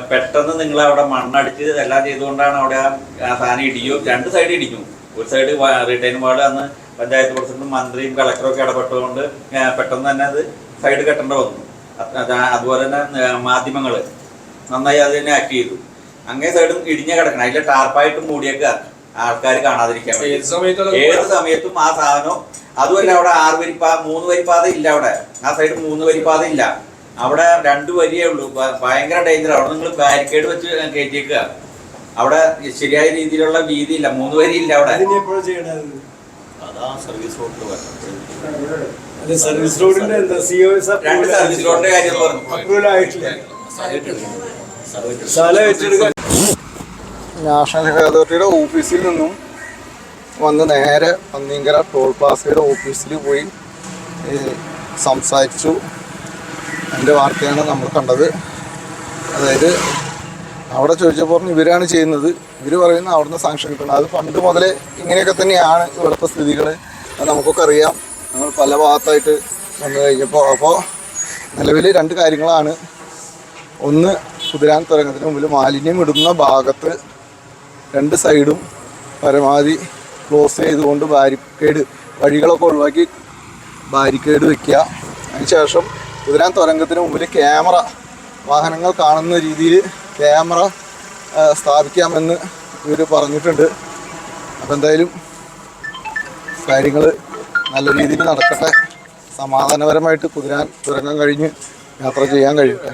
പെട്ടെന്ന് നിങ്ങൾ അവിടെ മണ്ണടിച്ച് എല്ലാം ചെയ്തുകൊണ്ടാണ് അവിടെ ആ സാധനം ഇടിയും. 2 സൈഡ് ഇടിഞ്ഞു. ഒരു സൈഡ് റിട്ടേൺ വാർഡ് അന്ന് പഞ്ചായത്ത് പ്രസിഡന്റും മന്ത്രിയും കളക്ടറും ഒക്കെ ഇടപെട്ടുകൊണ്ട് പെട്ടെന്ന് തന്നെ അത് സൈഡ് കെട്ടേണ്ട വന്നു. അതുപോലെ തന്നെ മാധ്യമങ്ങൾ നന്നായി അതിനെ ആക്ട് ചെയ്തു. അങ്ങേ സൈഡും ഇടിഞ്ഞ കിടക്കണം, അതിൽ ടാർപ്പായിട്ട് മൂടിയൊക്കെ ആൾക്കാർ കാണാതിരിക്കാൻ വേണ്ടി. ഏത് സമയത്തും ആ സാധനം അതുമല്ല. അവിടെ 3 വരിപ്പാത ഇല്ല. അവിടെ ആ സൈഡ് 3 വരിപ്പാത ഇല്ല. അവിടെ 2 വരിയേ ഉള്ളൂ. ഭയങ്കര ഡേഞ്ചർ. അവിടെ നിങ്ങൾ ബാരിക്കേഡ് വെച്ച് കയറ്റിയേക്കുക. അവിടെ ശരിയായ രീതിയിലുള്ള വീതി ഇല്ല, 3 വരി ഇല്ല അവിടെ. സർവീസ് റോഡിൽ സർവീസ് റോഡിന്റെ എന്താ COS 2 സർവീസ് റോഡിന്റെ കാര്യം പറഞ്ഞു. അപ്രൂവൽ ആയിട്ടില്ല. സ്ഥലം ഏറ്റെടുക്കാൻ നാഷണൽ ഹൈവേ അതോറിറ്റിയുടെ ഓഫീസിൽ നിന്നും വന്ന് നേരെ പന്നിങ്കര ടോൾ പ്ലാസയുടെ ഓഫീസിൽ പോയി സംസാരിച്ചു. അതിൻ്റെ വാർത്തയാണ് നമ്മൾ കണ്ടത്. അതായത് അവിടെ ചോദിച്ചപ്പോൾ ഇവരാണ് ചെയ്യുന്നത്, ഇവർ പറയുന്ന അവിടുന്ന് സാങ്ഷൻ കിട്ടണം. അത് പണ്ട് മുതലേ ഇങ്ങനെയൊക്കെ തന്നെയാണ് ഇവിടുത്തെ സ്ഥിതികൾ. അത് നമുക്കൊക്കെ അറിയാം. നമ്മൾ പല ഭാഗത്തായിട്ട് വന്നു കഴിഞ്ഞപ്പോൾ അപ്പോൾ നിലവിൽ 2 കാര്യങ്ങളാണ്. ഒന്ന്, കുതിരാൻ തുരങ്കത്തിന് മുമ്പിൽ മാലിന്യം ഇടുന്ന ഭാഗത്ത് 2 സൈഡും പരമാവധി ക്ലോസ് ചെയ്തുകൊണ്ട് ബാരിക്കേഡ് വഴികളൊക്കെ ഒഴിവാക്കി ബാരിക്കേഡ് വയ്ക്കുക. അതിനുശേഷം കുതിരാൻ തുരങ്കത്തിന് മുമ്പിൽ ക്യാമറ, വാഹനങ്ങൾ കാണുന്ന രീതിയിൽ ക്യാമറ സ്ഥാപിക്കാമെന്ന് ഇവർ പറഞ്ഞിട്ടുണ്ട്. അപ്പോൾ എന്തായാലും കാര്യങ്ങൾ നല്ല രീതിയിൽ നടക്കട്ടെ. സമാധാനപരമായിട്ട് കുതിരാൻ തുരങ്കം കഴിഞ്ഞ് യാത്ര ചെയ്യാൻ കഴിയട്ടെ.